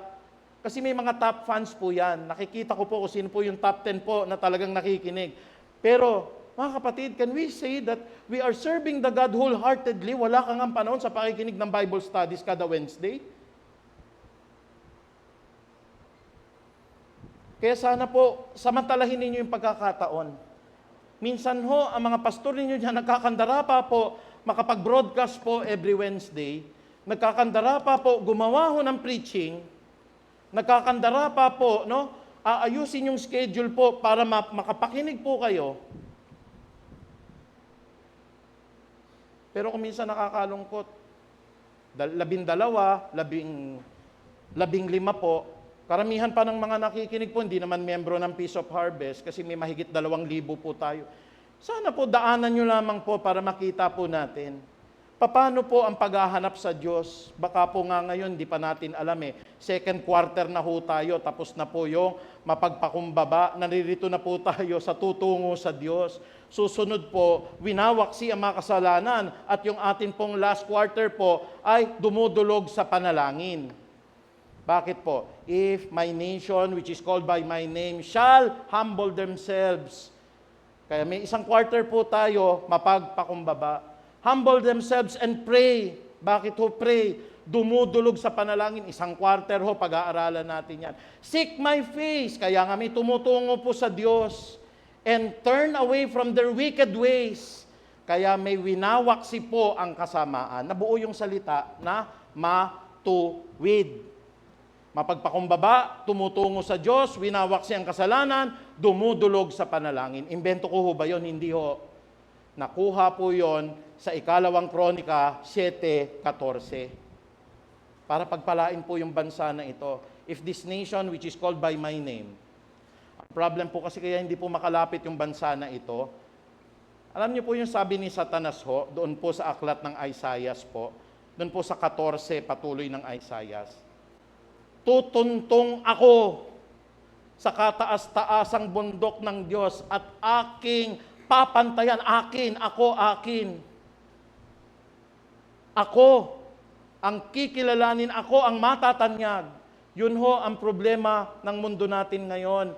Kasi may mga top fans po yan. Nakikita ko po kung sino po yung top 10 po na talagang nakikinig. Pero, mga kapatid, can we say that we are serving the God wholeheartedly? Wala kang ang panahon sa pakikinig ng Bible studies kada Wednesday? Kaya sana po, samantalahin ninyo yung pagkakataon. Minsan ho, ang mga pastor ninyo dyan, nagkakandara pa po, makapag-broadcast po every Wednesday, nagkakandara pa po, gumawa ho ng preaching, nagkakandara pa po, aayusin yung schedule po para makapakinig po kayo. Pero kung minsan nakakalungkot, 12, 15 po, karamihan pa ng mga nakikinig po, hindi naman miyembro ng Peace of Harvest kasi may mahigit 2,000 po tayo. Sana po daanan nyo lamang po para makita po natin. Paano po ang paghahanap sa Diyos? Baka po nga ngayon, di pa natin alam Second quarter na ho tayo, tapos na po yung mapagpakumbaba. Naririto na po tayo sa tutungo sa Diyos. Susunod po, winawaksi ang mga kasalanan at yung atin pong last quarter po ay dumudulog sa panalangin. Bakit po? If my nation, which is called by my name, shall humble themselves. Kaya may isang quarter po tayo, mapagpakumbaba. Humble themselves and pray. Bakit ho pray? Dumudulog sa panalangin. Isang quarter ho, pag-aaralan natin yan. Seek my face. Kaya nga may tumutungo po sa Diyos. And turn away from their wicked ways. Kaya may winawaksi po ang kasamaan. Nabuo yung salita na matuwid. Mapagpakumbaba, tumutungo sa Diyos, winawaksi ang kasalanan, dumudulog sa panalangin. Imbento ko ho ba yun? Hindi ho. Nakuha po yon sa 2 Kronika 7:14. Para pagpalain po yung bansa na ito. If this nation which is called by my name. Ang problem po kasi kaya hindi po makalapit yung bansa na ito. Alam niyo po yung sabi ni Satanas ho, doon po sa aklat ng Isaiah po, doon po sa 14 patuloy ng Isaiah. Tutuntong ako sa kataas-taasang bundok ng Diyos at aking papantayan. Akin. Ako ang kikilalanin, ako ang matatanyag. Yun ho ang problema ng mundo natin ngayon.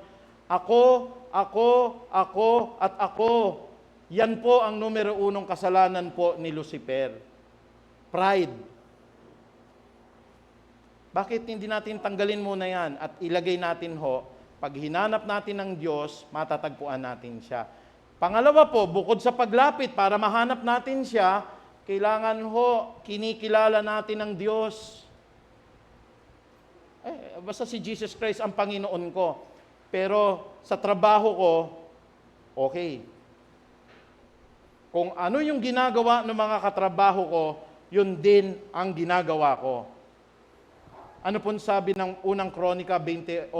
Ako, at ako. Yan po ang numero 1 kasalanan po ni Lucifer. Pride. Bakit hindi natin tanggalin muna yan at ilagay natin ho, pag hinanap natin ng Diyos, matatagpuan natin siya. Pangalawa po, bukod sa paglapit para mahanap natin siya, kailangan ho, kinikilala natin ng Diyos. Basta si Jesus Christ ang Panginoon ko. Pero sa trabaho ko, okay. Kung ano yung ginagawa ng mga katrabaho ko, yun din ang ginagawa ko. Ano pong sabi ng unang Kronika 28:9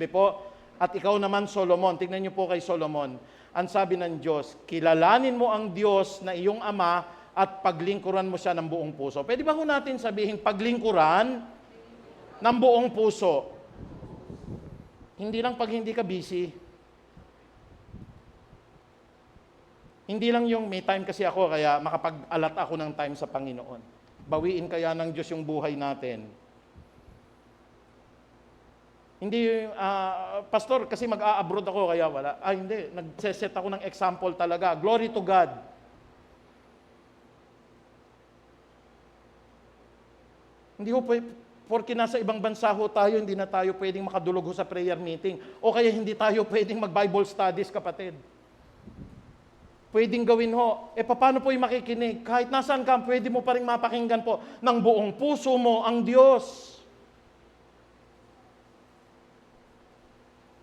po? At ikaw naman, Solomon, tignan niyo po kay Solomon. Ang sabi ng Diyos, kilalanin mo ang Diyos na iyong Ama at paglingkuran mo siya ng buong puso. Pwede ba ho natin sabihin paglingkuran ng buong puso? Hindi lang pag hindi ka busy. Hindi lang yung may time kasi ako kaya makapag-alat ako ng time sa Panginoon. Bawiin kaya ng Diyos yung buhay natin. Hindi, Pastor, kasi mag-a-abroad ako, kaya wala. Hindi. Nag-set ako ng example talaga. Glory to God. Hindi ho, porke nasa ibang bansa ho tayo, hindi na tayo pwedeng makadulog ho sa prayer meeting. O kaya hindi tayo pwedeng mag-Bible studies, kapatid. Pwedeng gawin ho. Paano po yung makikinig? Kahit nasaan ka, pwede mo pa rin mapakinggan po ng buong puso mo ang Diyos.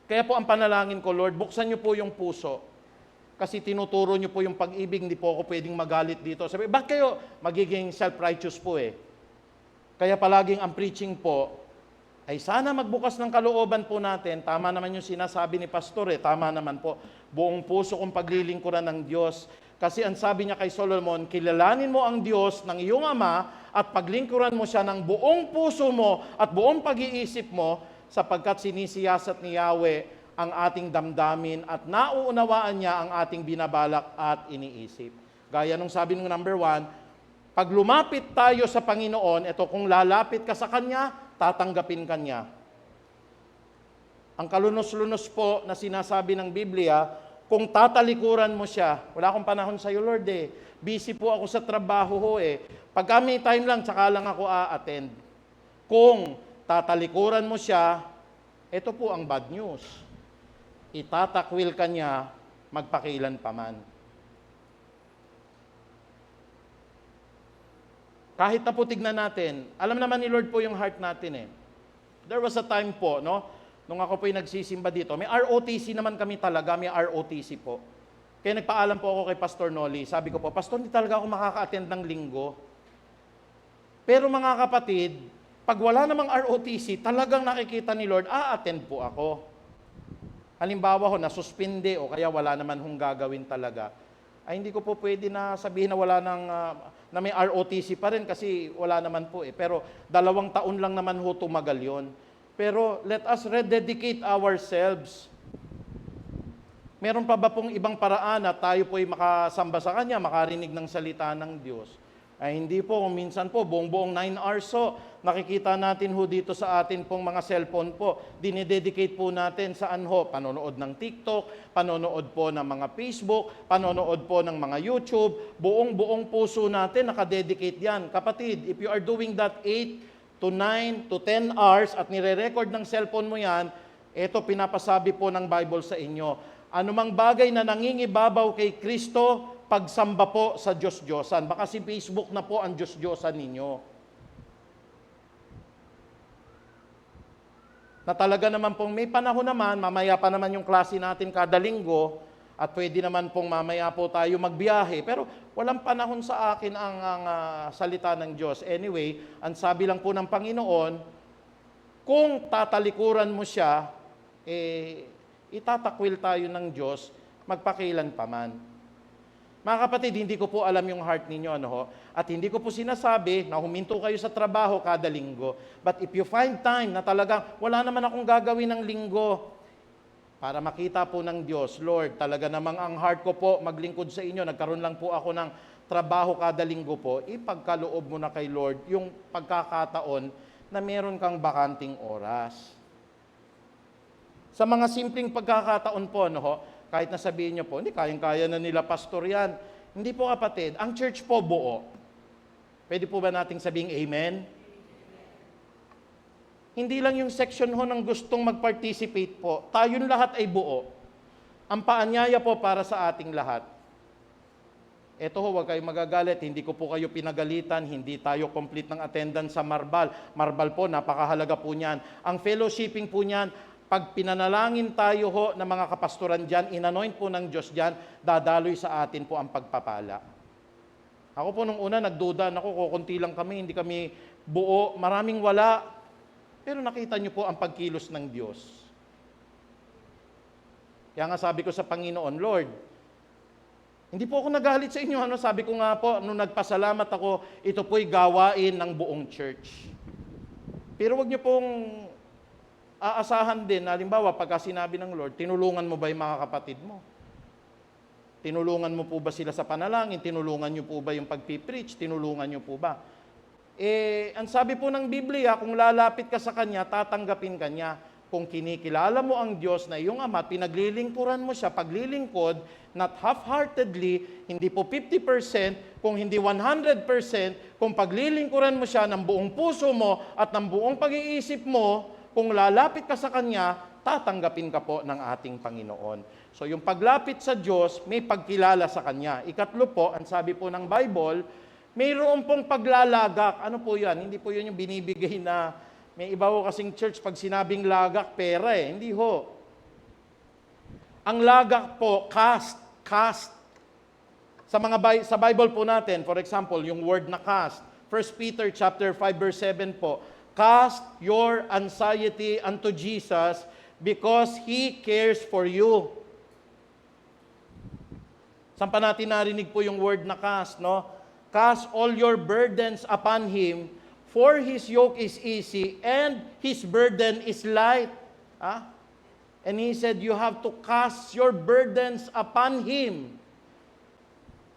Kaya po ang panalangin ko, Lord, buksan niyo po yung puso kasi tinuturo niyo po yung pag-ibig, hindi po ako pwedeng magalit dito. Sabi, bakit kayo magiging self-righteous po eh? Kaya palaging ang preaching po, ay sana magbukas ng kalooban po natin. Tama naman yung sinasabi ni Pastor eh. Tama naman po. Buong puso kong paglilingkuran ng Diyos. Kasi ang sabi niya kay Solomon, kilalanin mo ang Diyos ng iyong Ama at paglingkuran mo siya ng buong puso mo at buong pag-iisip mo sapagkat sinisiyasat ni Yahweh ang ating damdamin at nauunawaan niya ang ating binabalak at iniisip. Gaya nung sabi ng number 1, pag lumapit tayo sa Panginoon, ito kung lalapit ka sa Kanya, tatanggapin ka niya. Ang kalunos-lunos po na sinasabi ng Biblia, kung tatalikuran mo siya, wala akong panahon sa iyo, Lord eh. Busy po ako sa trabaho ho eh. Pag may time lang, tsaka lang ako a-attend. Kung tatalikuran mo siya, ito po ang bad news. Itatakwil ka niya, magpakilan pa man. Kahit na po tignan natin, alam naman ni Lord po yung heart natin eh. There was a time po, no? Nung ako po'y nagsisimba dito, may ROTC naman kami talaga, may ROTC po. Kaya nagpaalam po ako kay Pastor Noli. Sabi ko po, Pastor, hindi talaga ako makaka-attend ng linggo. Pero mga kapatid, pag wala namang ROTC, talagang nakikita ni Lord, attend po ako. Halimbawa ho, nasuspinde o kaya wala naman hong gagawin talaga. Ay hindi ko po pwede na sabihin na wala nang na may ROTC pa rin kasi wala naman po eh. Pero 2 taon lang naman ho tumagal yon. Pero let us rededicate ourselves. Meron pa ba pong ibang paraan na tayo po'y makasamba sa Kanya, makarinig ng salita ng Diyos? Ay hindi po, kung minsan po, buong 9 hours so, nakikita natin ho dito sa atin pong mga cellphone po, dinidedicate po natin saan ho? Panonood ng TikTok, panonood po ng mga Facebook, panonood po ng mga YouTube, buong puso natin nakadedicate yan. Kapatid, if you are doing that 8 to 9 to 10 hours at nire-record ng cellphone mo yan, ito pinapasabi po ng Bible sa inyo. Anumang bagay na nangingibabaw kay Kristo, pagsamba po sa Diyos-Diyosan. Baka si Facebook na po ang Diyos-Diyosan ninyo. Na talaga naman pong may panahon naman, mamaya pa naman yung klase natin kada linggo, at pwede naman pong mamaya po tayo magbiyahe. Pero walang panahon sa akin ang salita ng Diyos. Anyway, ang sabi lang po ng Panginoon, kung tatalikuran mo siya, itatakwil tayo ng Diyos, magpakilan pa man. Mga kapatid, hindi ko po alam yung heart ninyo, ano ho? At hindi ko po sinasabi na huminto kayo sa trabaho kada linggo. But if you find time na talagang wala naman akong gagawin ng linggo, para makita po ng Diyos, Lord, talaga namang ang heart ko po maglingkod sa inyo, nagkaroon lang po ako ng trabaho kada linggo po, ipagkaloob mo na kay Lord yung pagkakataon na meron kang bakanting oras. Sa mga simpleng pagkakataon po, no ho, kahit na sabihin niyo po, hindi, kayang-kaya na nila pastor yan. Hindi po kapatid, ang church po buo. Pwede po ba nating sabihin amen? Hindi lang yung section ho ng gustong mag-participate po. Tayong lahat ay buo. Ang paanyaya po para sa ating lahat. Eto ho, huwag kayong magagalit. Hindi ko po kayo pinagalitan. Hindi tayo complete ng attendance sa Marbal. Marbal po, napakahalaga po niyan. Ang fellowshipping po niyan, pag pinanalangin tayo ho ng mga kapastoran dyan, inanoint po ng Diyos dyan, dadaloy sa atin po ang pagpapala. Ako po nung una, nagduda, kukunti lang kami, hindi kami buo, maraming wala. Pero nakita niyo po ang pagkilos ng Diyos. Kaya nga sabi ko sa Panginoon, Lord, hindi po ako nagalit sa inyo. Sabi ko nga po, nung nagpasalamat ako, ito po'y gawain ng buong church. Pero wag niyo pong aasahan din, halimbawa, pagka sinabi ng Lord, tinulungan mo ba yung mga kapatid mo? Tinulungan mo po ba sila sa panalangin? Tinulungan niyo po ba yung pagpipreach? Tinulungan niyo po ba? Ang sabi po ng Biblia, kung lalapit ka sa Kanya, tatanggapin ka niya. Kung kinikilala mo ang Diyos na iyong Ama, pinaglilingkuran mo siya, paglilingkod, not half-heartedly, hindi po 50%, kung hindi 100%, kung paglilingkuran mo siya ng buong puso mo at ng buong pag-iisip mo, kung lalapit ka sa Kanya, tatanggapin ka po ng ating Panginoon. So yung paglapit sa Diyos, may pagkilala sa Kanya. Ikatlo po, ang sabi po ng Bible, mayroon pong paglalagak. Ano po yan? Hindi po yun yung binibigay na, may iba ho kasing church, pag sinabing lagak, pera eh. Hindi ho. Ang lagak po, cast. Sa Bible po natin, for example, yung word na cast, 1 Peter chapter 5 verse 7 po, cast your anxiety unto Jesus because He cares for you. Saan pa natin narinig po yung word na cast, no? Cast all your burdens upon Him, for His yoke is easy and His burden is light. And He said, you have to cast your burdens upon Him.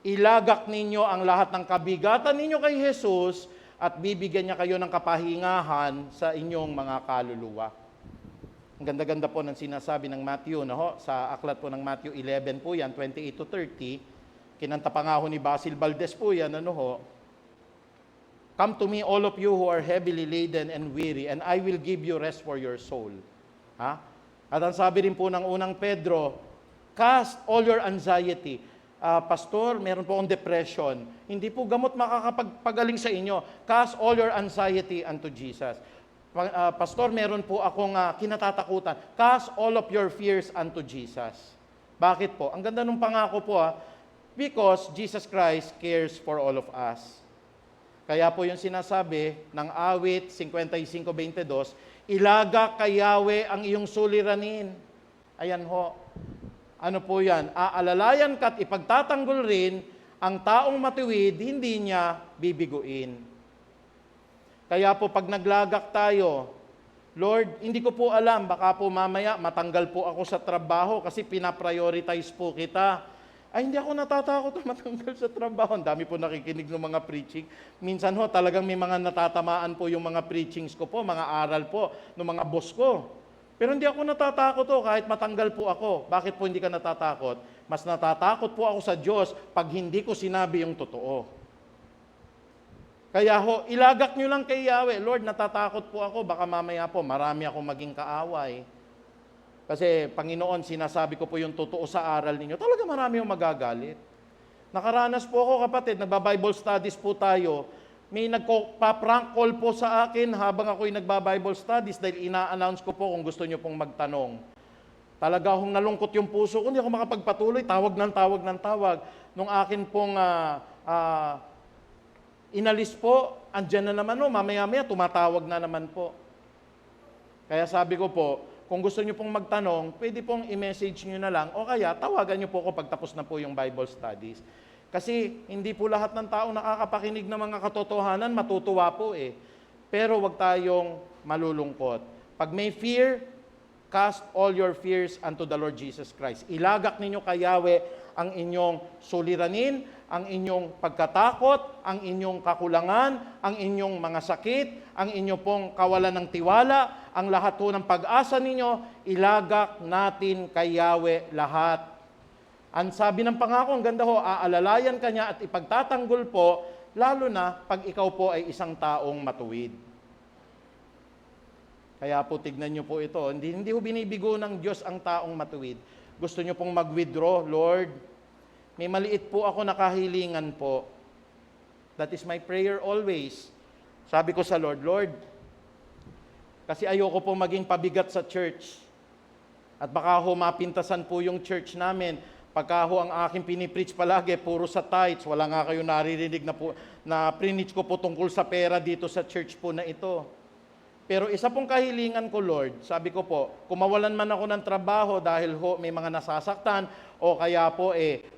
Ilagak ninyo ang lahat ng kabigatan ninyo kay Jesus at bibigyan niya kayo ng kapahingahan sa inyong mga kaluluwa. Ang ganda-ganda po ng sinasabi ng Matthew, no? Sa aklat po ng Matthew 11 po yan, 28 to 30. Kinanta pa nga ho ni Basil Valdez po yan, ano ho? Come to me, all of you who are heavily laden and weary, and I will give you rest for your soul. Ha? At ang sabi rin po ng unang Pedro, cast all your anxiety. Pastor, meron po akong depression. Hindi po gamot makakapagpagaling sa inyo. Cast all your anxiety unto Jesus. Pastor, meron po akong kinatatakutan. Cast all of your fears unto Jesus. Bakit po? Ang ganda ng pangako po because Jesus Christ cares for all of us. Kaya po yung sinasabi ng awit 55:22, ilaga kay Yahweh ang iyong suliranin. Ayan ho. Ano po yan? Aalalayan ka't ipagtatanggol rin ang taong matuwid, hindi niya bibiguin. Kaya po pag naglagak tayo, Lord, hindi ko po alam, baka po mamaya matanggal po ako sa trabaho kasi pinaprioritize po kita. Ay, hindi ako natatakot na matanggal sa trabaho. Ang dami po nakikinig ng mga preaching. Minsan ho, talagang may mga natatamaan po yung mga preachings ko po, mga aral po ng mga boss ko. Pero hindi ako natatakot ho, kahit matanggal po ako. Bakit po hindi ka natatakot? Mas natatakot po ako sa Diyos pag hindi ko sinabi yung totoo. Kaya ho, ilagak nyo lang kay Yahweh, Lord, natatakot po ako, baka mamaya po, marami akong maging kaaway. Kasi, Panginoon, sinasabi ko po yung totoo sa aral ninyo, talaga marami yung magagalit. Nakaranas po ako, kapatid, nagba-Bible studies po tayo, may nagpa-prank call po sa akin habang ako'y nagba-Bible studies dahil ina-announce ko po kung gusto nyo pong magtanong. Talaga akong nalungkot yung puso ko, hindi ako makapagpatuloy, tawag ng tawag. Nung akin pong inalis po, andyan na naman mamaya-maya tumatawag na naman po. Kaya sabi ko po, kung gusto nyo pong magtanong, pwede pong i-message nyo na lang o kaya tawagan nyo po ako pagtapos na po yung Bible studies. Kasi hindi po lahat ng tao nakakapakinig ng mga katotohanan, matutuwa po eh. Pero wag tayong malulungkot. Pag may fear, cast all your fears unto the Lord Jesus Christ. Ilagak ninyo kay Yahweh ang inyong suliranin, ang inyong pagkatakot, ang inyong kakulangan, ang inyong mga sakit, ang inyong pong kawalan ng tiwala, ang lahat po ng pag-asa ninyo, ilagak natin kay Yahweh lahat. Ang sabi ng pangako, ang ganda ho, aalalayan ka niya at ipagtatanggol po, lalo na pag ikaw po ay isang taong matuwid. Kaya po tignan nyo po ito, hindi ho binibigo ng Diyos ang taong matuwid. Gusto nyo pong mag-withdraw, Lord, may maliit po ako na kahilingan po. That is my prayer always. Sabi ko sa Lord, Lord, kasi ayoko po maging pabigat sa church. At baka ho mapintasan po yung church namin. Pagka ho ang aking pinipreach palagi, puro sa tithes, wala nga kayo naririnig na preach ko po tungkol sa pera dito sa church po na ito. Pero isa pong kahilingan ko, Lord, sabi ko po, kung mawalan man ako ng trabaho dahil ho may mga nasasaktan o kaya po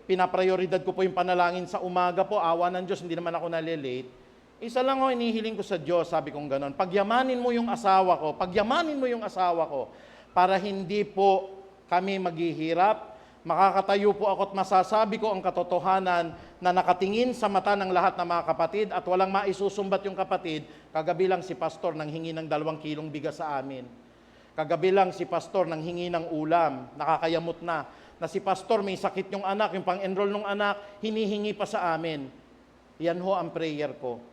pinaprioridad ko po yung panalangin sa umaga po, awa ng Diyos, hindi naman ako nalilate. Isa lang ho, inihiling ko sa Diyos, sabi kong ganon, pagyamanin mo yung asawa ko, para hindi po kami maghihirap, makakatayo po ako at masasabi ko ang katotohanan na nakatingin sa mata ng lahat ng mga kapatid at walang maisusumbat yung kapatid. Kagabi lang si pastor nang hingi ng 2 kilong bigas sa amin. Kagabi lang si pastor nang hingi ng ulam, nakakayamot na si pastor may sakit yung anak, yung pang-enroll ng anak, hinihingi pa sa amin. Yan ho ang prayer ko.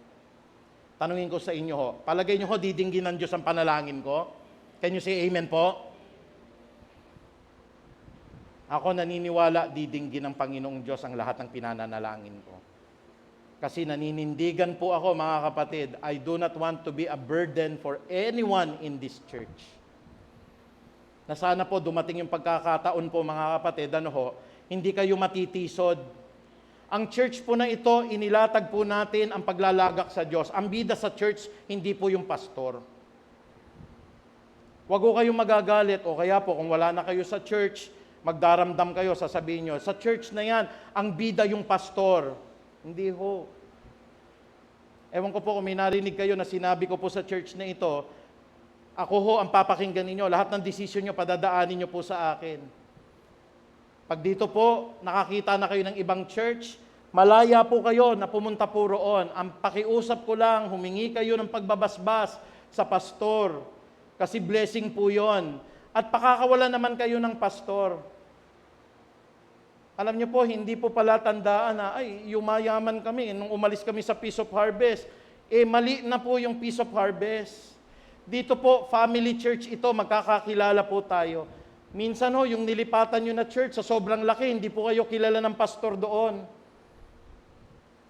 Tanungin ko sa inyo ho, palagay nyo ho, didinggin ng Diyos ang panalangin ko? Can you say amen po? Ako naniniwala, didinggin ng Panginoong Diyos ang lahat ng pinananalangin ko. Kasi naninindigan po ako, mga kapatid, I do not want to be a burden for anyone in this church. Na sana po dumating yung pagkakataon po, mga kapatid, hindi kayo matitisod. Ang church po na ito, inilatag po natin ang paglalagak sa Diyos. Ang bida sa church, hindi po yung pastor. Huwag ko kayong magagalit, o kaya po kung wala na kayo sa church, magdaramdam kayo, sasabihin nyo, sa church na yan, ang bida yung pastor. Hindi ho. Ewan ko po kung may narinig kayo na sinabi ko po sa church na ito, ako ho ang papakinggan ninyo, lahat ng desisyon nyo, padadaanin nyo po sa akin. Pag dito po, nakakita na kayo ng ibang church, malaya po kayo na pumunta po roon. Ang pakiusap ko lang, humingi kayo ng pagbabasbas sa pastor. Kasi blessing po yon. At pakakawala naman kayo ng pastor. Alam niyo po, hindi po pala tandaan na, ay, yumayaman kami. Nung umalis kami sa Peace of Harvest, mali na po yung Peace of Harvest. Dito po, family church ito, magkakakilala po tayo. Minsan ho, yung nilipatan nyo na church, sa sobrang laki, hindi po kayo kilala ng pastor doon.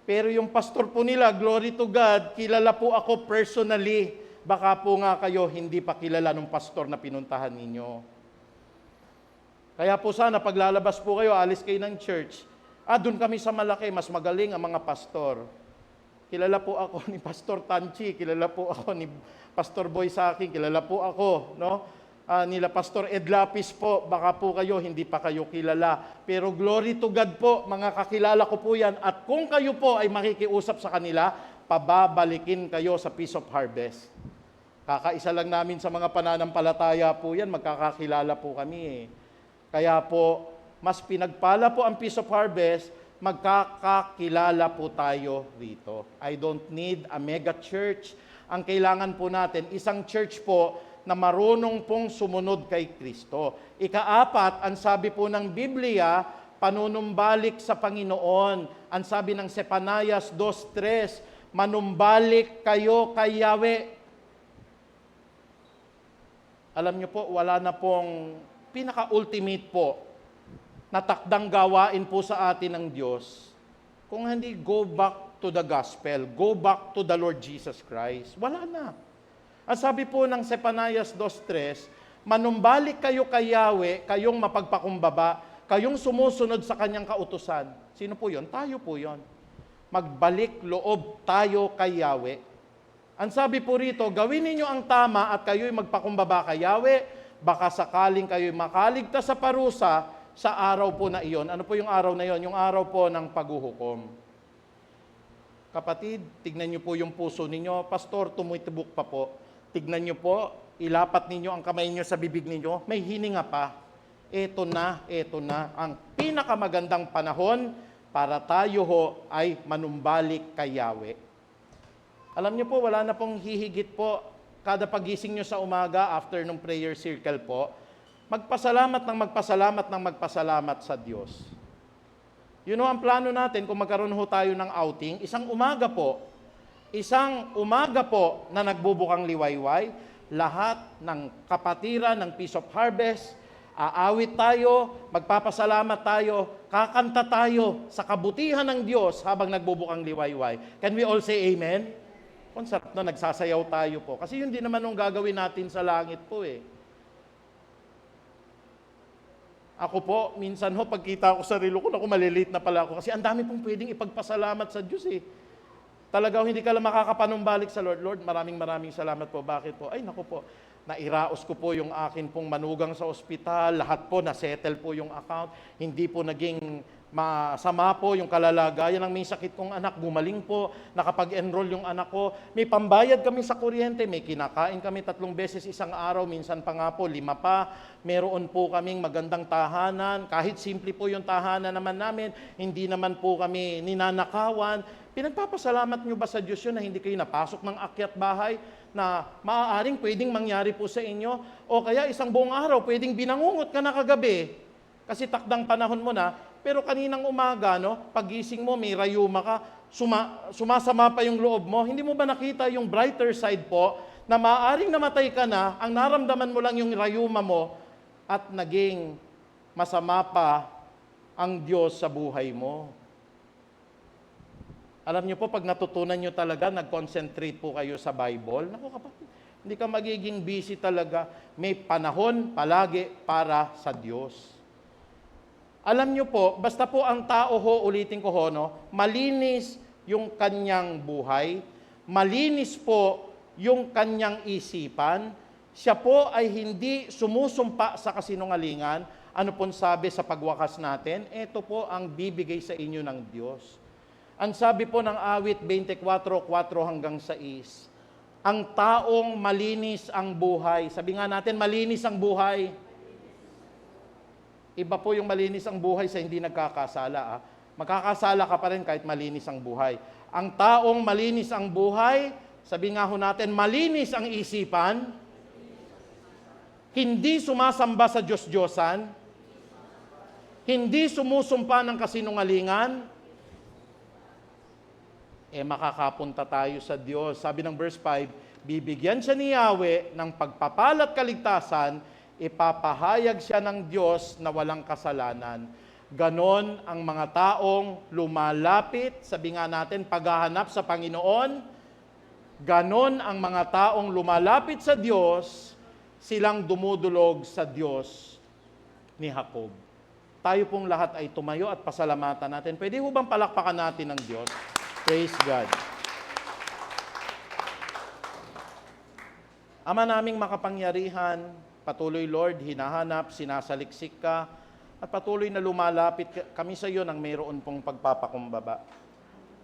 Pero yung pastor po nila, glory to God, kilala po ako personally. Baka po nga kayo hindi pa kilala ng pastor na pinuntahan ninyo. Kaya po sana, paglalabas po kayo, alis kayo ng church, doon kami sa malaki, mas magaling ang mga pastor. Kilala po ako ni Pastor Tanchi, kilala po ako ni Pastor Boy Saki, kilala po ako, no? Nila Pastor Ed Lapis po, baka po kayo, hindi pa kayo kilala. Pero glory to God po, mga kakilala ko po yan. At kung kayo po ay makikiusap sa kanila, pababalikin kayo sa Peace of Harvest. Kakaisa lang namin sa mga pananampalataya po yan, magkakakilala po kami eh. Kaya po, mas pinagpala po ang Peace of Harvest, magkakakilala po tayo rito. I don't need a mega church. Ang kailangan po natin, isang church po na marunong pong sumunod kay Kristo. Ikaapat, ang sabi po ng Biblia, panunumbalik sa Panginoon. Ang sabi ng Zephaniah 2:3, manumbalik kayo kay Yahweh. Alam niyo po, wala na pong pinaka-ultimate po na takdang gawain po sa atin ng Diyos kung hindi go back to the gospel, go back to the Lord Jesus Christ. Wala na. Ang sabi po ng Zephaniah 2:3, manumbalik kayo kay Yahweh, kayong mapagpakumbaba, kayong sumusunod sa kanyang kautusan. Sino po yon? Tayo po yon. Magbalik loob tayo kay Yahweh. Ang sabi po rito, gawin ninyo ang tama at kayo'y magpakumbaba kay Yahweh, baka sakaling kayo'y makaligtas sa parusa sa araw po na iyon. Ano po yung araw na iyon? Yung araw po ng paghuhukom. Kapatid, tignan niyo po yung puso ninyo. Pastor, tumitibok pa po. Tignan niyo po, ilapat ninyo ang kamay niyo sa bibig ninyo, may hininga pa. Ito na ang pinakamagandang panahon para tayo ho ay manumbalik kay Yahweh. Alam niyo po, wala na pong hihigit po kada pagising niyo sa umaga after nung prayer circle po, magpasalamat ng magpasalamat sa Diyos. You know, ang plano natin kung magkaroon ho tayo ng outing, isang umaga po na nagbubukang liwayway, lahat ng kapatiran ng Peace of Harvest, aawit tayo, magpapasalamat tayo, kakanta tayo sa kabutihan ng Diyos habang nagbubukang liwayway. Can we all say amen? Kung sarap na nagsasayaw tayo po. Kasi yun din naman yung gagawin natin sa langit po eh. Ako po, minsan ho, pagkita ko sa sarili ko, naku, malilate na pala ako. Kasi ang dami pong pwedeng ipagpasalamat sa Diyos eh. Talagang hindi ka lang makakapanumbalik sa Lord. Lord, maraming salamat po. Bakit po? Ay, naku po, nairaos ko po yung akin pong manugang sa ospital. Lahat po, nasettle po yung account. Hindi po naging masama po yung kalalagayan ng may sakit kong anak. Gumaling po, nakapag-enroll yung anak ko. May pambayad kami sa kuryente. May kinakain kami 3 beses isang araw. Minsan pa nga po, 5 pa. Meron po kaming magandang tahanan. Kahit simple po yung tahanan naman namin, hindi naman po kami ninanakawan. Pinagpapasalamat nyo ba sa Diyos yun na hindi kayo napasok ng akyat bahay na maaaring pwedeng mangyari po sa inyo? O kaya isang buong araw, pwedeng binangungot ka na kagabi kasi takdang panahon mo na, pero kaninang umaga, no, pagising mo, may rayuma ka, sumasama pa yung loob mo, hindi mo ba nakita yung brighter side po na maaaring namatay ka na, ang naramdaman mo lang yung rayuma mo at naging masama pa ang Diyos sa buhay mo? Alam niyo po, pag natutunan niyo talaga, nag-concentrate po kayo sa Bible, naku kapatid, hindi ka magiging busy talaga. May panahon palagi para sa Diyos. Alam nyo po, basta po ang tao ho, ulitin ko ho, no, malinis yung kanyang buhay, malinis po yung kanyang isipan, siya po ay hindi sumusumpa sa kasinungalingan. Ano pong sabi sa pagwakas natin? Ito po ang bibigay sa inyo ng Diyos. Ang sabi po ng awit 24:4 hanggang 6, ang taong malinis ang buhay. Sabi nga natin, malinis ang buhay. Iba po yung malinis ang buhay sa hindi nagkakasala. Magkakasala ka pa rin kahit malinis ang buhay. Ang taong malinis ang buhay, sabi nga ho natin, malinis ang isipan, hindi sumasamba sa Diyos-Diyosan, hindi sumusumpa ng kasinungalingan, makakapunta tayo sa Diyos. Sabi ng verse 5, bibigyan siya ni Yahweh ng pagpapala at kaligtasan, ipapahayag siya ng Diyos na walang kasalanan. Ganon ang mga taong lumalapit, sabi nga natin, paghahanap sa Panginoon. Ganon ang mga taong lumalapit sa Diyos, silang dumudulog sa Diyos ni Jacob. Tayo pong lahat ay tumayo at pasalamatan natin. Pwede ho bang palakpakan natin ng Diyos? Praise God. Ama naming makapangyarihan, patuloy Lord, hinahanap, sinasaliksik ka, at patuloy na lumalapit kami sa iyo nang mayroon pong pagpapakumbaba.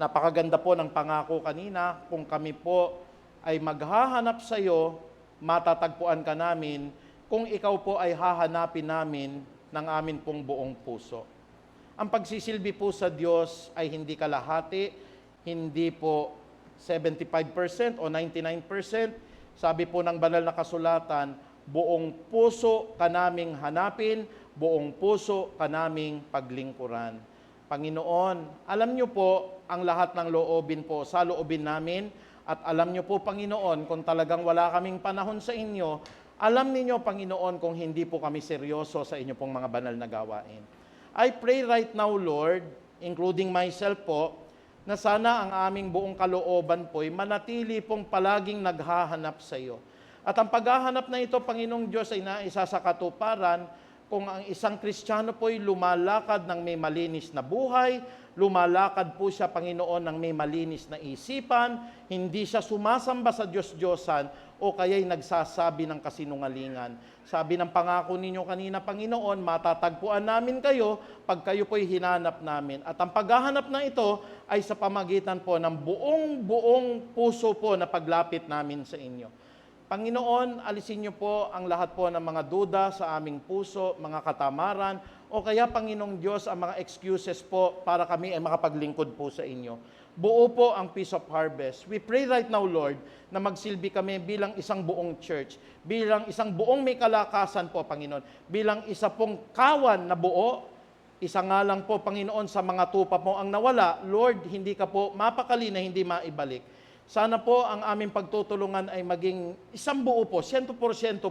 Napakaganda po ng pangako kanina, kung kami po ay maghahanap sa iyo, matatagpuan ka namin, kung ikaw po ay hahanapin namin ng amin pong buong puso. Ang pagsisilbi po sa Diyos ay hindi kalahati, hindi po 75% o 99%. Sabi po ng banal na kasulatan, buong puso ka naming hanapin, buong puso ka naming paglingkuran. Panginoon, alam niyo po ang lahat ng loobin po sa loobin namin, at alam niyo po, Panginoon, kung talagang wala kaming panahon sa inyo, alam niyo, Panginoon, kung hindi po kami seryoso sa inyo pong mga banal na gawain. I pray right now, Lord, including myself po, na sana ang aming buong kalooban po ay manatili pong palaging naghahanap sa iyo. At ang paghahanap na ito, Panginoong Diyos, ay naisa sa katuparan kung ang isang Kristiyano po ay lumalakad ng may malinis na buhay, lumalakad po siya, Panginoon, ng may malinis na isipan, hindi siya sumasamba sa Diyos-Diyosan o kaya'y nagsasabi ng kasinungalingan. Sabi ng pangako ninyo kanina, Panginoon, matatagpuan namin kayo pag kayo po'y hinanap namin. At ang paghahanap na ito ay sa pamagitan po ng buong puso po na paglapit namin sa inyo. Panginoon, alisin niyo po ang lahat po ng mga duda sa aming puso, mga katamaran, o kaya, Panginoong Diyos, ang mga excuses po para kami ay makapaglingkod po sa inyo. Buo po ang Peace of Harvest. We pray right now, Lord, na magsilbi kami bilang isang buong church, bilang isang buong may kalakasan po, Panginoon, bilang isa pong kawan na buo. Isa nga lang po, Panginoon, sa mga tupa po ang nawala, Lord, hindi ka po mapakali na hindi maibalik. Sana po ang aming pagtutulungan ay maging isang buo po, 100%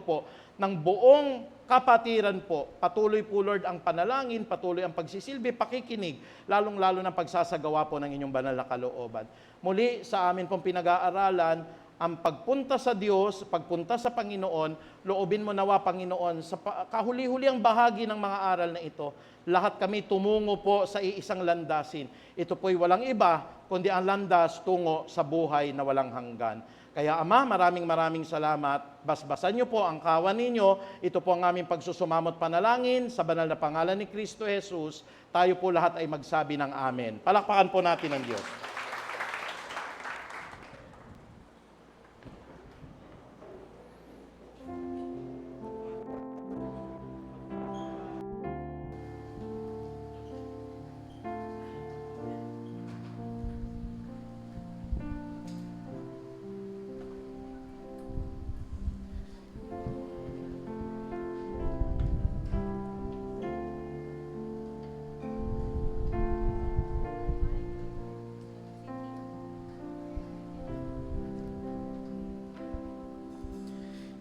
po, ng buong kapatiran po. Patuloy po, Lord, ang panalangin, patuloy ang pagsisilbi, pakikinig, lalong-lalo ng pagsasagawa po ng inyong banal na kalooban. Muli, sa amin pong pinag-aaralan, ang pagpunta sa Diyos, pagpunta sa Panginoon, loobin mo nawa, Panginoon, sa kahuli-huliang bahagi ng mga aral na ito, lahat kami tumungo po sa iisang landasin. Ito po'y walang iba, kundi ang landas tungo sa buhay na walang hanggan. Kaya Ama, maraming salamat. Basbasan niyo po ang kawan ninyo. Ito po ang aming pagsusumamot panalangin sa banal na pangalan ni Kristo Jesus. Tayo po lahat ay magsabi ng Amen. Palakpakan po natin ang Diyos.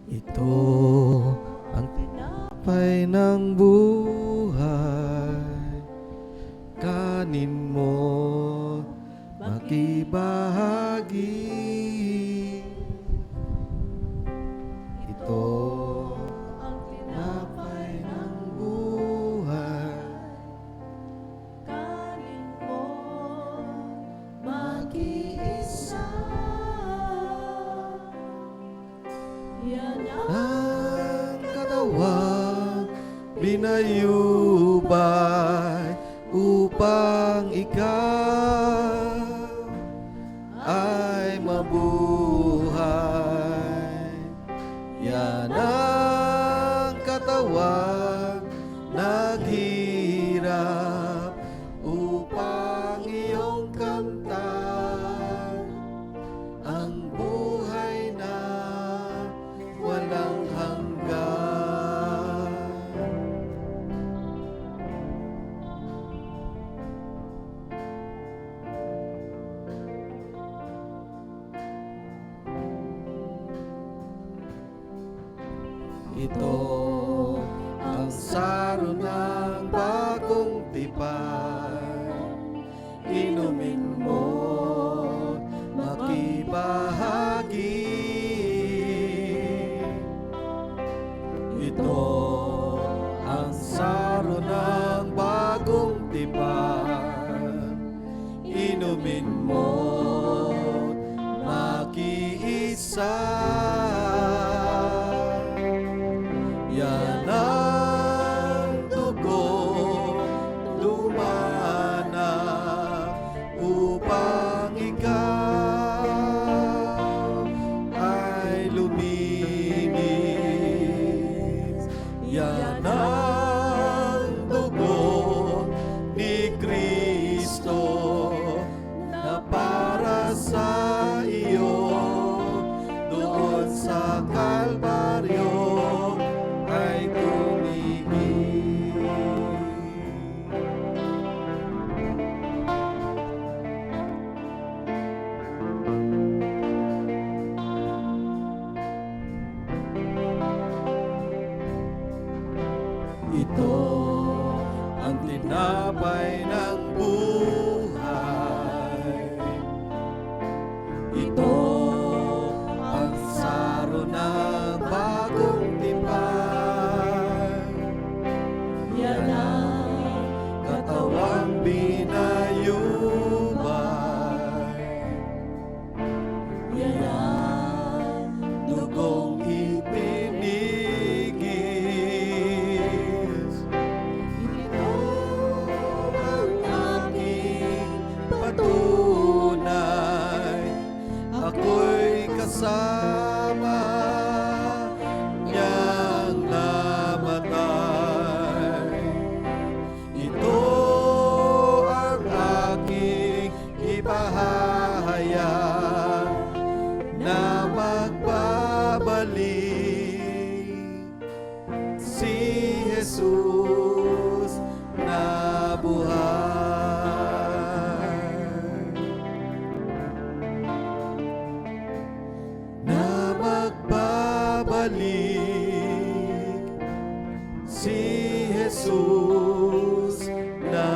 Ito ang tinapay ng buhay, kanin mo makibahagi. Ito ang tinapay ng buhay, Yan ang katawang binayubay upang ikaw ay mabuhay. Yan ang katawang naghirap upang iyong kamtan ang buhay na walang hanggan. Ito ang saro ng bagong tipan. Inumin mo, makibahagi. Ito ang saro ng bagong tipan. Inumin mo, makiisa. Yan ang dugo lumanap upang ikaw ay luminis. Yan ang dugo ni Kristo na para sa iyo doon sa Kalbaryo ay tumigil. Ito ang tinapay ng buhay. Ito ang saro ng bagong tipan. Yan ang katawang binayubay. Yan ang dugong ipinigis. Ito ang aking patunay. Ako'y kasama niyang namatay. Ito ang aking ipahahayag na magbabalik si Jesus na buhay. Na magbabalik si Jesus na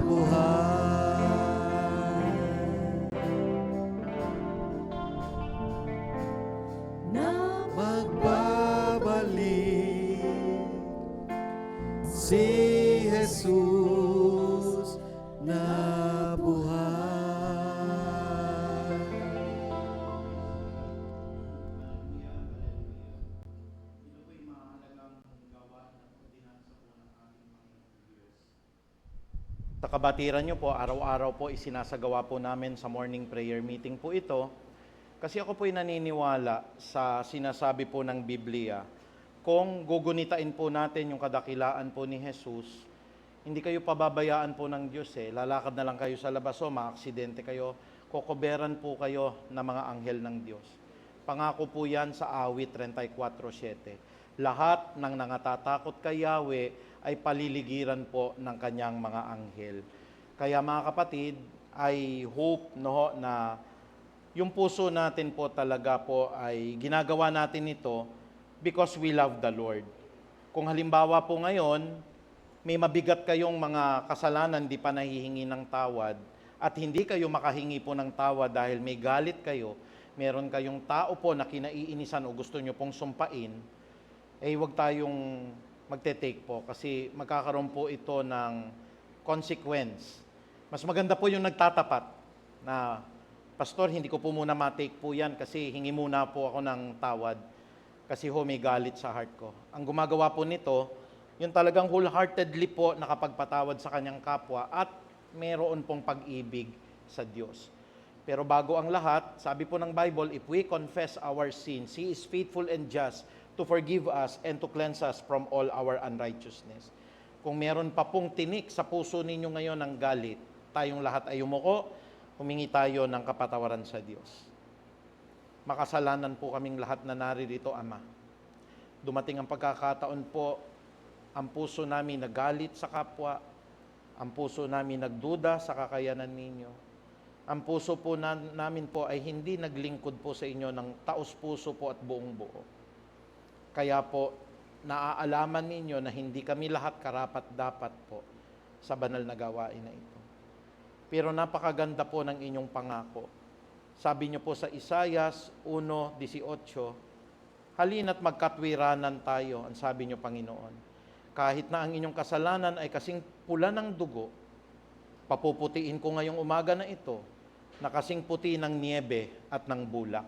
buhay. Na magbabalik si Jesus na buhay. Sa kabatiran nyo po, araw-araw po isinasagawa po namin sa morning prayer meeting po ito. Kasi ako po'y naniniwala sa sinasabi po ng Biblia. Kung gugunitain po natin yung kadakilaan po ni Jesus, hindi kayo pababayaan po ng Diyos eh. Lalakad na lang kayo sa labas o maaksidente kayo, kokoberan po kayo ng mga anghel ng Diyos. Pangako po yan sa awit 34:7. Lahat ng nangatatakot kay Yahweh ay paliligiran po ng kanyang mga anghel. Kaya mga kapatid, I hope na yung puso natin po talaga po ay ginagawa natin ito because we love the Lord. Kung halimbawa po ngayon, may mabigat kayong mga kasalanan, di pa nahihingi ng tawad, at hindi kayo makahingi po ng tawad dahil may galit kayo, meron kayong tao po na kinaiinisan o gusto nyo pong sumpain, huwag tayong magte-take po kasi magkakaroon po ito ng consequence. Mas maganda po yung nagtatapat na, Pastor, hindi ko po muna ma-take po yan kasi hingi muna po ako ng tawad. kasi ho may galit sa heart ko. Ang gumagawa po nito, yung talagang wholeheartedly po nakapagpatawad sa kanyang kapwa at meron pong pag-ibig sa Diyos. Pero bago ang lahat, sabi po ng Bible, if we confess our sins, He is faithful and just to forgive us and to cleanse us from all our unrighteousness. Kung meron pa pong tinik sa puso ninyo ngayon ng galit, tayong lahat ay umuko, humingi tayo ng kapatawaran sa Diyos. Makasalanan po kaming lahat na naririto, Ama. Dumating ang pagkakataon po, ang puso namin nagalit sa kapwa, ang puso namin nagduda sa kakayanan ninyo. Ang puso po namin po ay hindi naglingkod po sa inyo ng taos-puso po at buong buo. Kaya po, naaalaman ninyo na hindi kami lahat karapat-dapat po sa banal na gawain na ito. Pero napakaganda po ng inyong pangako. Sabi niyo po sa Isaias 1:18, halina't magkatwiranan tayo, ang sabi niyo, Panginoon. Kahit na ang inyong kasalanan ay kasing pula ng dugo, papuputiin ko ngayong umaga na ito, na kasing puti ng niebe at ng bulak.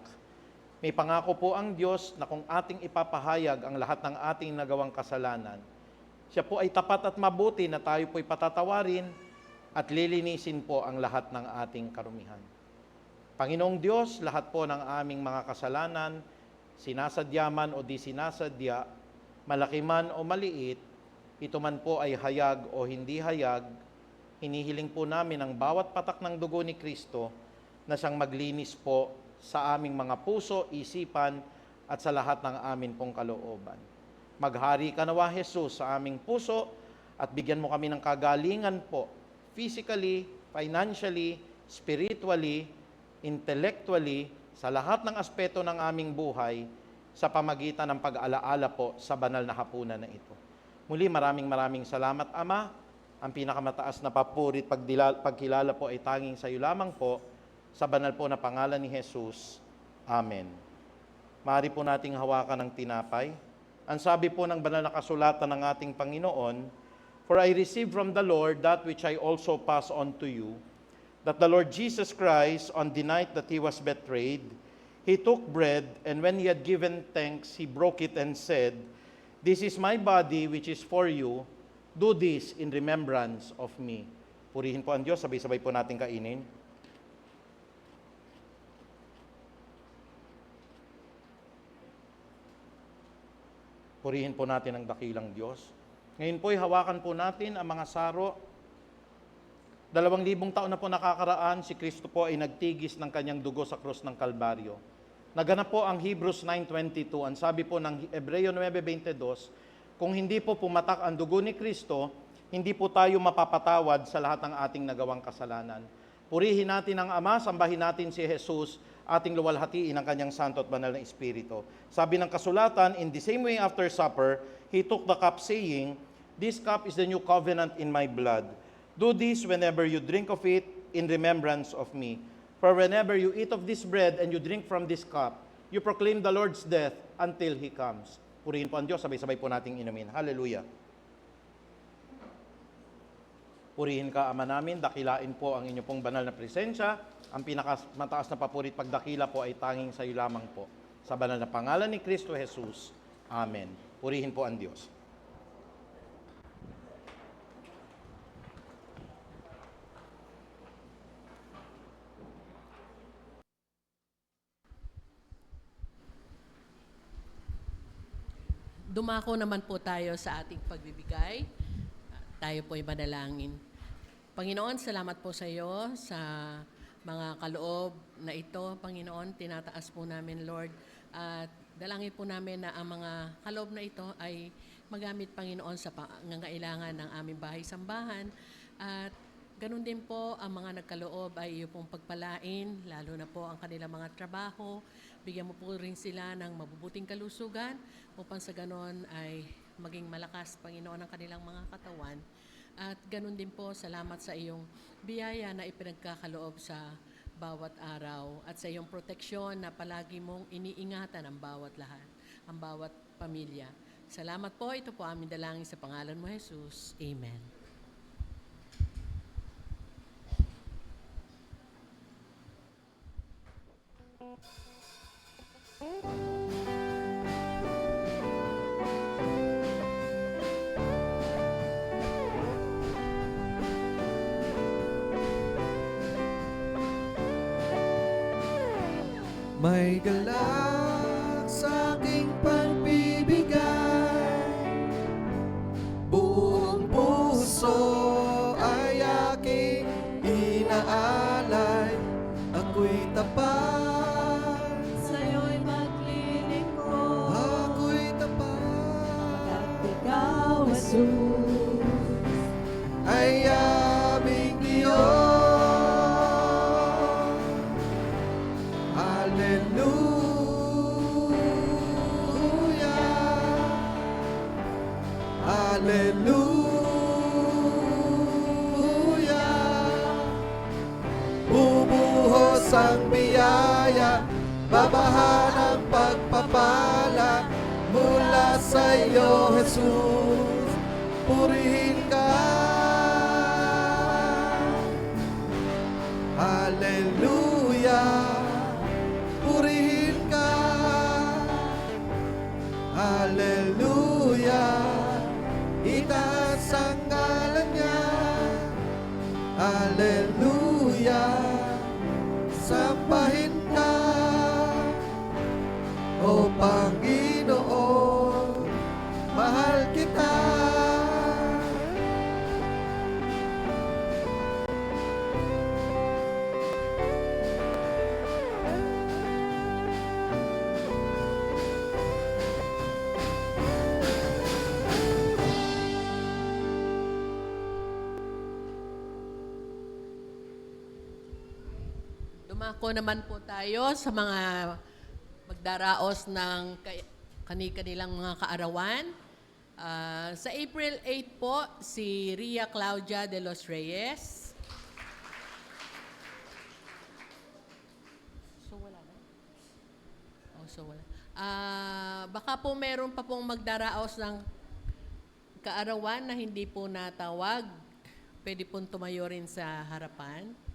May pangako po ang Diyos na kung ating ipapahayag ang lahat ng ating nagawang kasalanan, siya po ay tapat at mabuti na tayo po'y patatawarin at lilinisin po ang lahat ng ating karumihan. Panginoong Diyos, lahat po ng aming mga kasalanan, sinasadya man o di sinasadya, malaki man o maliit, ito man po ay hayag o hindi hayag, hinihiling po namin ang bawat patak ng dugo ni Kristo na siyang maglinis po sa aming mga puso, isipan, at sa lahat ng amin pong kalooban. Maghari ka nawa, Jesus, sa aming puso at bigyan mo kami ng kagalingan po, physically, financially, spiritually, intellectually, sa lahat ng aspeto ng aming buhay sa pamagitan ng pag-alaala po sa banal na hapunan na ito. Muli, maraming salamat, Ama. Ang pinakamataas na papuri at pagkilala po ay tanging sa iyo lamang po, sa banal po na pangalan ni Jesus. Amen. Maaari po nating hawakan ng tinapay. Ang sabi po ng banal na kasulatan ng ating Panginoon, for I received from the Lord that which I also pass on to you, that the Lord Jesus Christ, on the night that He was betrayed, He took bread, and when He had given thanks, He broke it and said, this is my body which is for you, do this in remembrance of me. Purihin po ang Diyos, sabay-sabay po natin kainin. Purihin po natin ang dakilang Diyos. Ngayon po, hawakan po natin ang mga saro. 2,000 taon na po nakakaraan, si Kristo po ay nagtigis ng kanyang dugo sa krus ng Kalbaryo. Naganap po ang Hebrews 9:22. Ang sabi po ng Hebreo 9:22, kung hindi po pumatak ang dugo ni Kristo, hindi po tayo mapapatawad sa lahat ng ating nagawang kasalanan. Purihin natin ang Ama, sambahin natin si Jesus, ating luwalhatiin ang kanyang santo at banal na Espiritu. Sabi ng kasulatan, in the same way after supper, He took the cup saying, this cup is the new covenant in my blood. Do this whenever you drink of it in remembrance of me. For whenever you eat of this bread and you drink from this cup, you proclaim the Lord's death until He comes. Purihin po ang Diyos, sabay-sabay po nating inumin. Hallelujah. Purihin ka, Ama namin, dakilain po ang inyo pong banal na presensya. Ang pinakamataas na papurit pagdakila po ay tanging sa iyo lamang po. Sa banal na pangalan ni Kristo Jesus. Amen. Purihin po ang Diyos. Dumako naman po tayo sa ating pagbibigay. Tayo po'y manalangin. Panginoon, salamat po sa iyo sa mga kaloob na ito. Panginoon, tinataas po namin, Lord. At dalangin po namin na ang mga kaloob na ito ay magamit, Panginoon, sa pangangailangan ng aming bahay-sambahan. At ganun din po, ang mga nagkaloob ay iyo pong pagpalain, lalo na po ang kanilang mga trabaho. Bigyan mo po rin sila ng mabubuting kalusugan upang sa ganon ay maging malakas, Panginoon, ang kanilang mga katawan. At ganun din po, salamat sa iyong biyaya na ipinagkakaloob sa bawat araw at sa iyong proteksyon na palagi mong iniingatan ang bawat lahat, ang bawat pamilya. Salamat po, ito po aming dalangin sa pangalan mo, Jesus. Amen. May galak sa aking pagbibigay, buong puso ay aking inaalay. Ako'y tapat, Sa'yo'y maglilingkod ako'y tapat, at ikaw, Jesus. ay aming Diyos. Hallelujah, bubuhos ang biyaya, babahan ang pagpapala mula sa iyo, Jesus. Purihin ka. Hallelujah, purihin ka. Hallelujah, itaas ang ngalan niya. Hallelujah, sambahin ka, o Panginoon, mahal kita. Dumako naman po tayo sa mga magdaraos ng kani-kanilang mga kaarawan. Sa April 8 po, si Ria Claudia de los Reyes. So wala na? Oh, so wala. Baka po meron pa pong magdaraos ng kaarawan na hindi po natawag. Pwede pong tumayo rin sa harapan.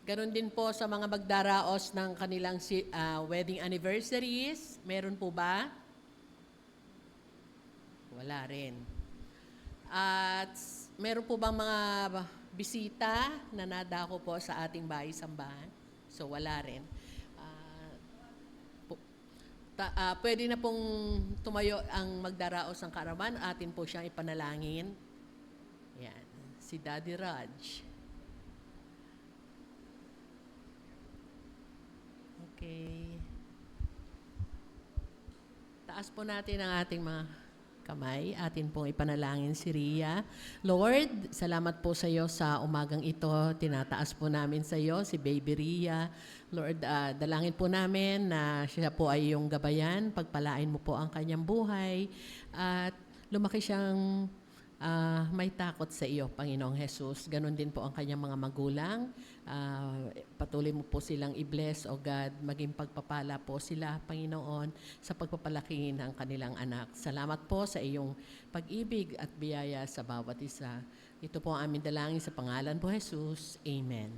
Ganon din po sa mga magdaraos ng kanilang wedding anniversaries. Meron po ba? Wala rin. At meron po bang mga bisita na nadako po sa ating bahay-sambahan? So wala rin. Pwede na pong tumayo ang magdaraos ng karawan. Atin po siyang ipanalangin. Yan. Si Daddy Raj. Okay. Taas po natin ang ating mga kamay. Atin pong ipanalangin si Ria. Lord, salamat po sa iyo sa umagang ito. Tinataas po namin sa iyo si Baby Ria. Lord, dalangin po namin na siya po ay iyong gabayan. Pagpalain mo po ang kanyang buhay. At lumaki siyang may takot sa iyo, Panginoong Jesus. Ganon din po ang kanyang mga magulang. Patuloy mo po silang i-bless, O God. Maging pagpapala po sila, Panginoon, sa pagpapalaki ng kanilang anak. Salamat po sa iyong pag-ibig at biyaya sa bawat isa. Ito po ang aming dalangin sa pangalan po Jesus. Amen.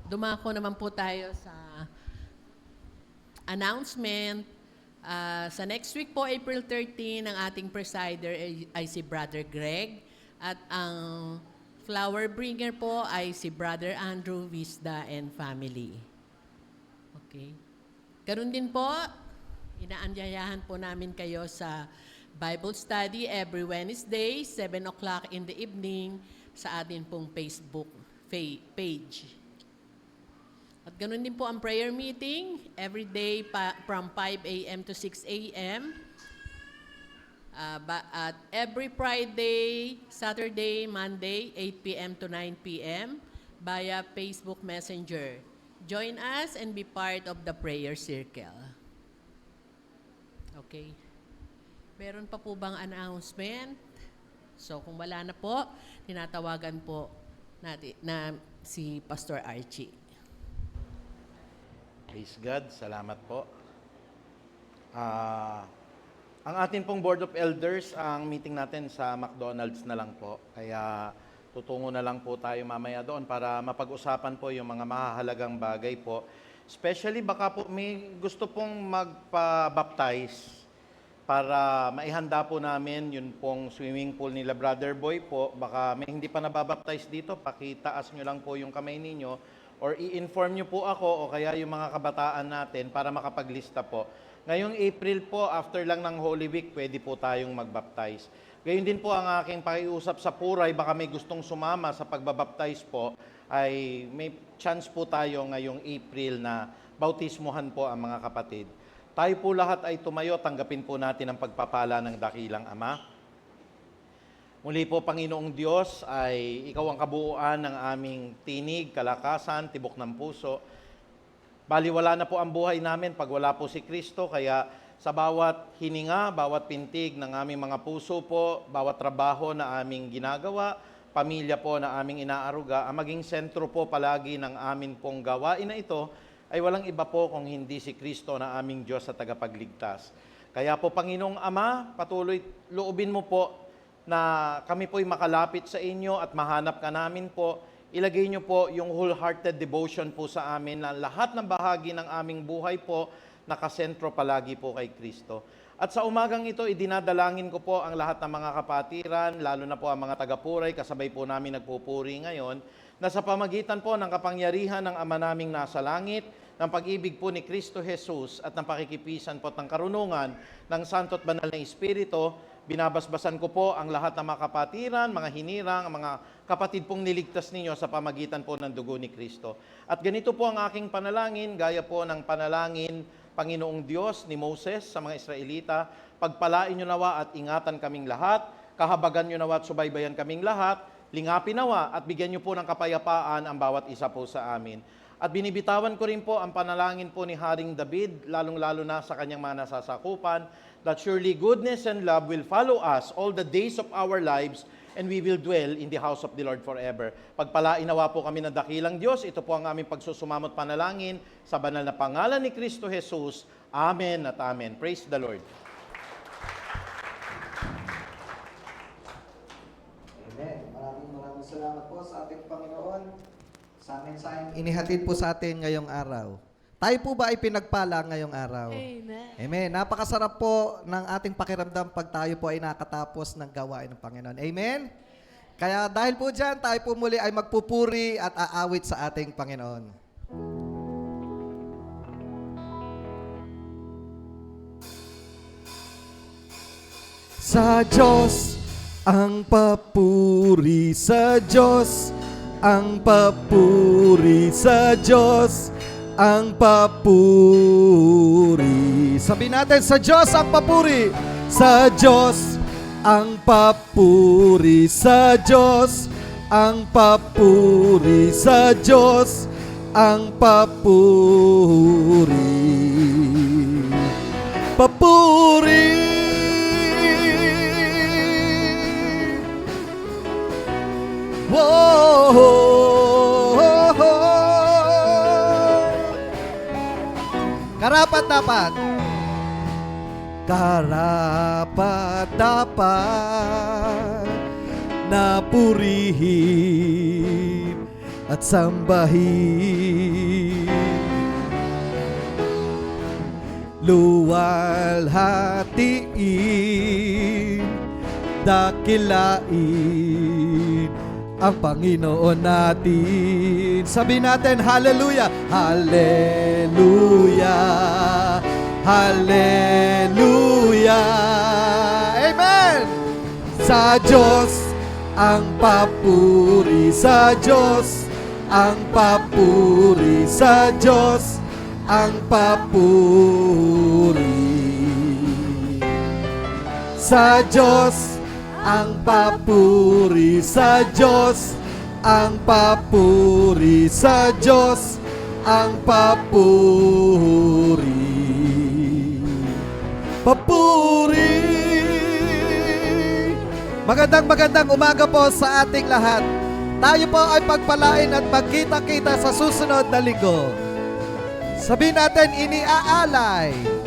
Dumako naman po tayo sa announcement. Sa next week po, April 13, ang ating presider ay si Brother Greg. At ang flower bringer po ay si Brother Andrew Visda and family. Okay. Karon din po, inaanyayahan po namin kayo sa Bible study every Wednesday, 7 o'clock in the evening sa atin pong Facebook page. At ganoon din po ang prayer meeting every day from 5 a.m. to 6 a.m. At every Friday, Saturday, Monday, 8 p.m. to 9 p.m. via Facebook Messenger. Join us and be part of the prayer circle. Okay. Meron pa po bang announcement? So kung wala na po, tinatawagan po natin na si Pastor Archie. Praise God, salamat po. Ang ating pong Board of Elders, ang meeting natin sa McDonald's na lang po. Kaya tutungo na lang po tayo mamaya doon para mapag-usapan po yung mga mahahalagang bagay po. Especially baka po may gusto pong magpa-baptize. para maihanda po namin yun pong swimming pool nila Brother Boy po. Baka may hindi pa nababaptize dito, pakitaas nyo lang po yung kamay ninyo or i-inform nyo po ako o kaya yung mga kabataan natin para makapaglista po. Ngayong April po, after lang ng Holy Week, pwede po tayong magbaptize. Gayon din po ang aking pakiusap sa Puray, baka may gustong sumama sa pagbabaptize po, ay may chance po tayo ngayong April na bautismuhan po ang mga kapatid. Tayo po lahat ay tumayo, tanggapin po natin ang pagpapala ng dakilang Ama. Muli po, Panginoong Diyos, ay Ikaw ang kabuuan ng aming tinig, kalakasan, tibok ng puso. Baliwala na po ang buhay namin pag wala po si Kristo, kaya sa bawat hininga, bawat pintig ng aming mga puso po, bawat trabaho na aming ginagawa, pamilya po na aming inaaruga, ang maging sentro po palagi ng amin pong gawain na ito, ay walang iba po kung hindi si Kristo na aming Diyos sa tagapagligtas. Kaya po, Panginoong Ama, patuloy loobin mo po na kami po'y makalapit sa inyo at mahanap ka namin po. Ilagay niyo po yung wholehearted devotion po sa amin na lahat ng bahagi ng aming buhay po nakasentro palagi po kay Kristo. At sa umagang ito, idinadalangin ko po ang lahat ng mga kapatiran, lalo na po ang mga taga-Puray, kasabay po namin nagpupuri ngayon, na sa pamagitan po ng kapangyarihan ng Ama naming nasa langit, ng pag-ibig po ni Kristo Jesus at ng pakikipisan po at ng karunungan ng Santo at Banal na Espiritu, binabasbasan ko po ang lahat ng mga kapatiran, mga hinirang, mga kapatid pong niligtas ninyo sa pamagitan po ng dugo ni Kristo. At ganito po ang aking panalangin, gaya po ng panalangin Panginoong Diyos ni Moses sa mga Israelita, pagpalain nyo nawa at ingatan kaming lahat, kahabagan nyo nawa at subaybayan kaming lahat, lingapin nawa at bigyan nyo po ng kapayapaan ang bawat isa po sa amin. At binibitawan ko rin po ang panalangin po ni Haring David, lalong-lalo na sa kanyang mga nasasakupan, that surely goodness and love will follow us all the days of our lives, and we will dwell in the house of the Lord forever. Pagpalain nawa po kami ng dakilang Diyos, ito po ang aming pagsusumamot panalangin sa banal na pangalan ni Kristo Jesus. Amen at amen. Praise the Lord. Amen. Maraming salamat po sa ating Panginoon sa mensaheng inihatid po sa atin ngayong araw. Tayo po ba ay pinagpala ngayong araw? Amen. Amen. Napakasarap po ng ating pakiramdam pag tayo po ay nakatapos ng gawain ng Panginoon. Amen? Kaya dahil po dyan, tayo po muli ay magpupuri at aawit sa ating Panginoon. Sa Diyos ang papuri, sa Diyos ang papuri, sa Diyos ang papuri. Sabihin natin, sa Diyos ang papuri, sa Diyos ang papuri, sa Diyos ang papuri, sa Diyos ang papuri. Papuri. Karapat-dapat. Karapat-dapat na purihin at sambahin. Luwalhatiin, dakilain ang Panginoon natin. Sabihin natin, hallelujah, hallelujah, hallelujah. Amen. Sa Diyos ang papuri, sa Diyos ang papuri, sa Diyos ang papuri. Sa Diyos ang papuri, sa Diyos ang papuri, sa Diyos ang papuri. Papuri. Magandang umaga po sa ating lahat. Tayo po ay pagpalain at magkita-kita sa susunod na linggo. Sabihin natin, iniaalay.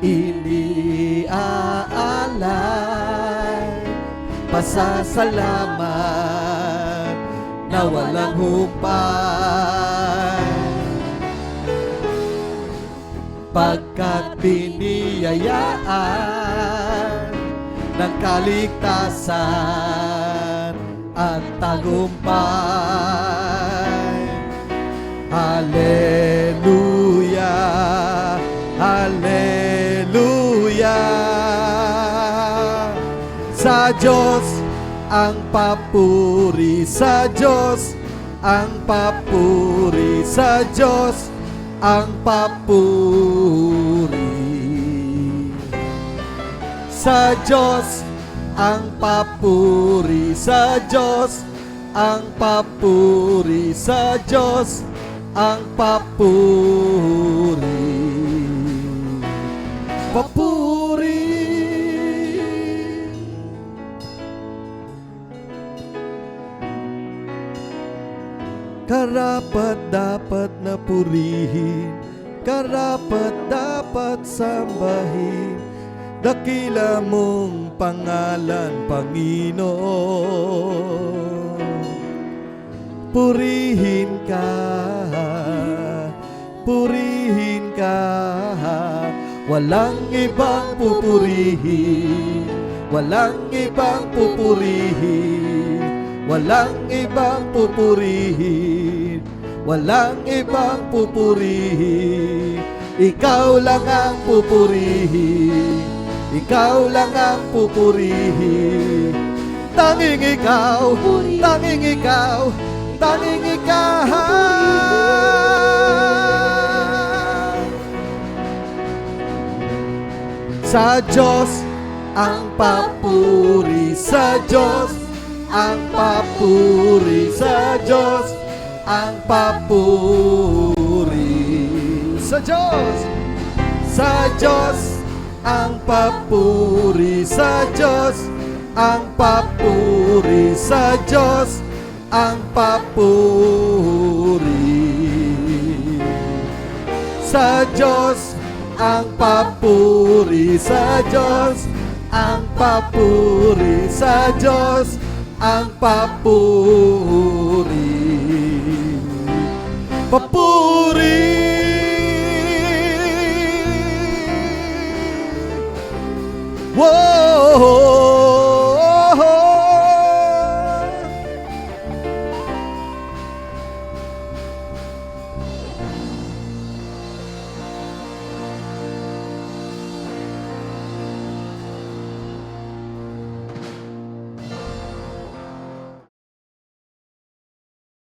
Iniaalay, pasasalamat na walang humpay. pagkat biniyayaan ng kaligtasan at tagumpay. Hallelujah, Hallelujah. Sa Diyos ang papuri, sa Diyos ang papuri, sa Diyos ang papuri. Sa Diyos ang papuri, sa Diyos ang papuri, sa Diyos ang papuri. Papuri. Karapat dapat na purihin, karapat dapat sambahin, dakila mong pangalan, Panginoon. Purihin ka, purihin ka, walang ibang pupurihin, walang ibang pupurihin, walang ibang pupurihin, walang ibang pupurihin. Ikaw lang ang pupurihin, ikaw lang ang pupurihin. Tanging ikaw, tanging ikaw, tanging ikaw. Sa Diyos ang papuri, sa Diyos ang papuri, sa Diyos ang papuri. Sa Diyos, sa Diyos ang papuri, sa Diyos ang papuri, sa Diyos ang papuri. Sa Diyos ang papuri, sa Diyos ang papuri, sa Diyos ang papuri. Papuri.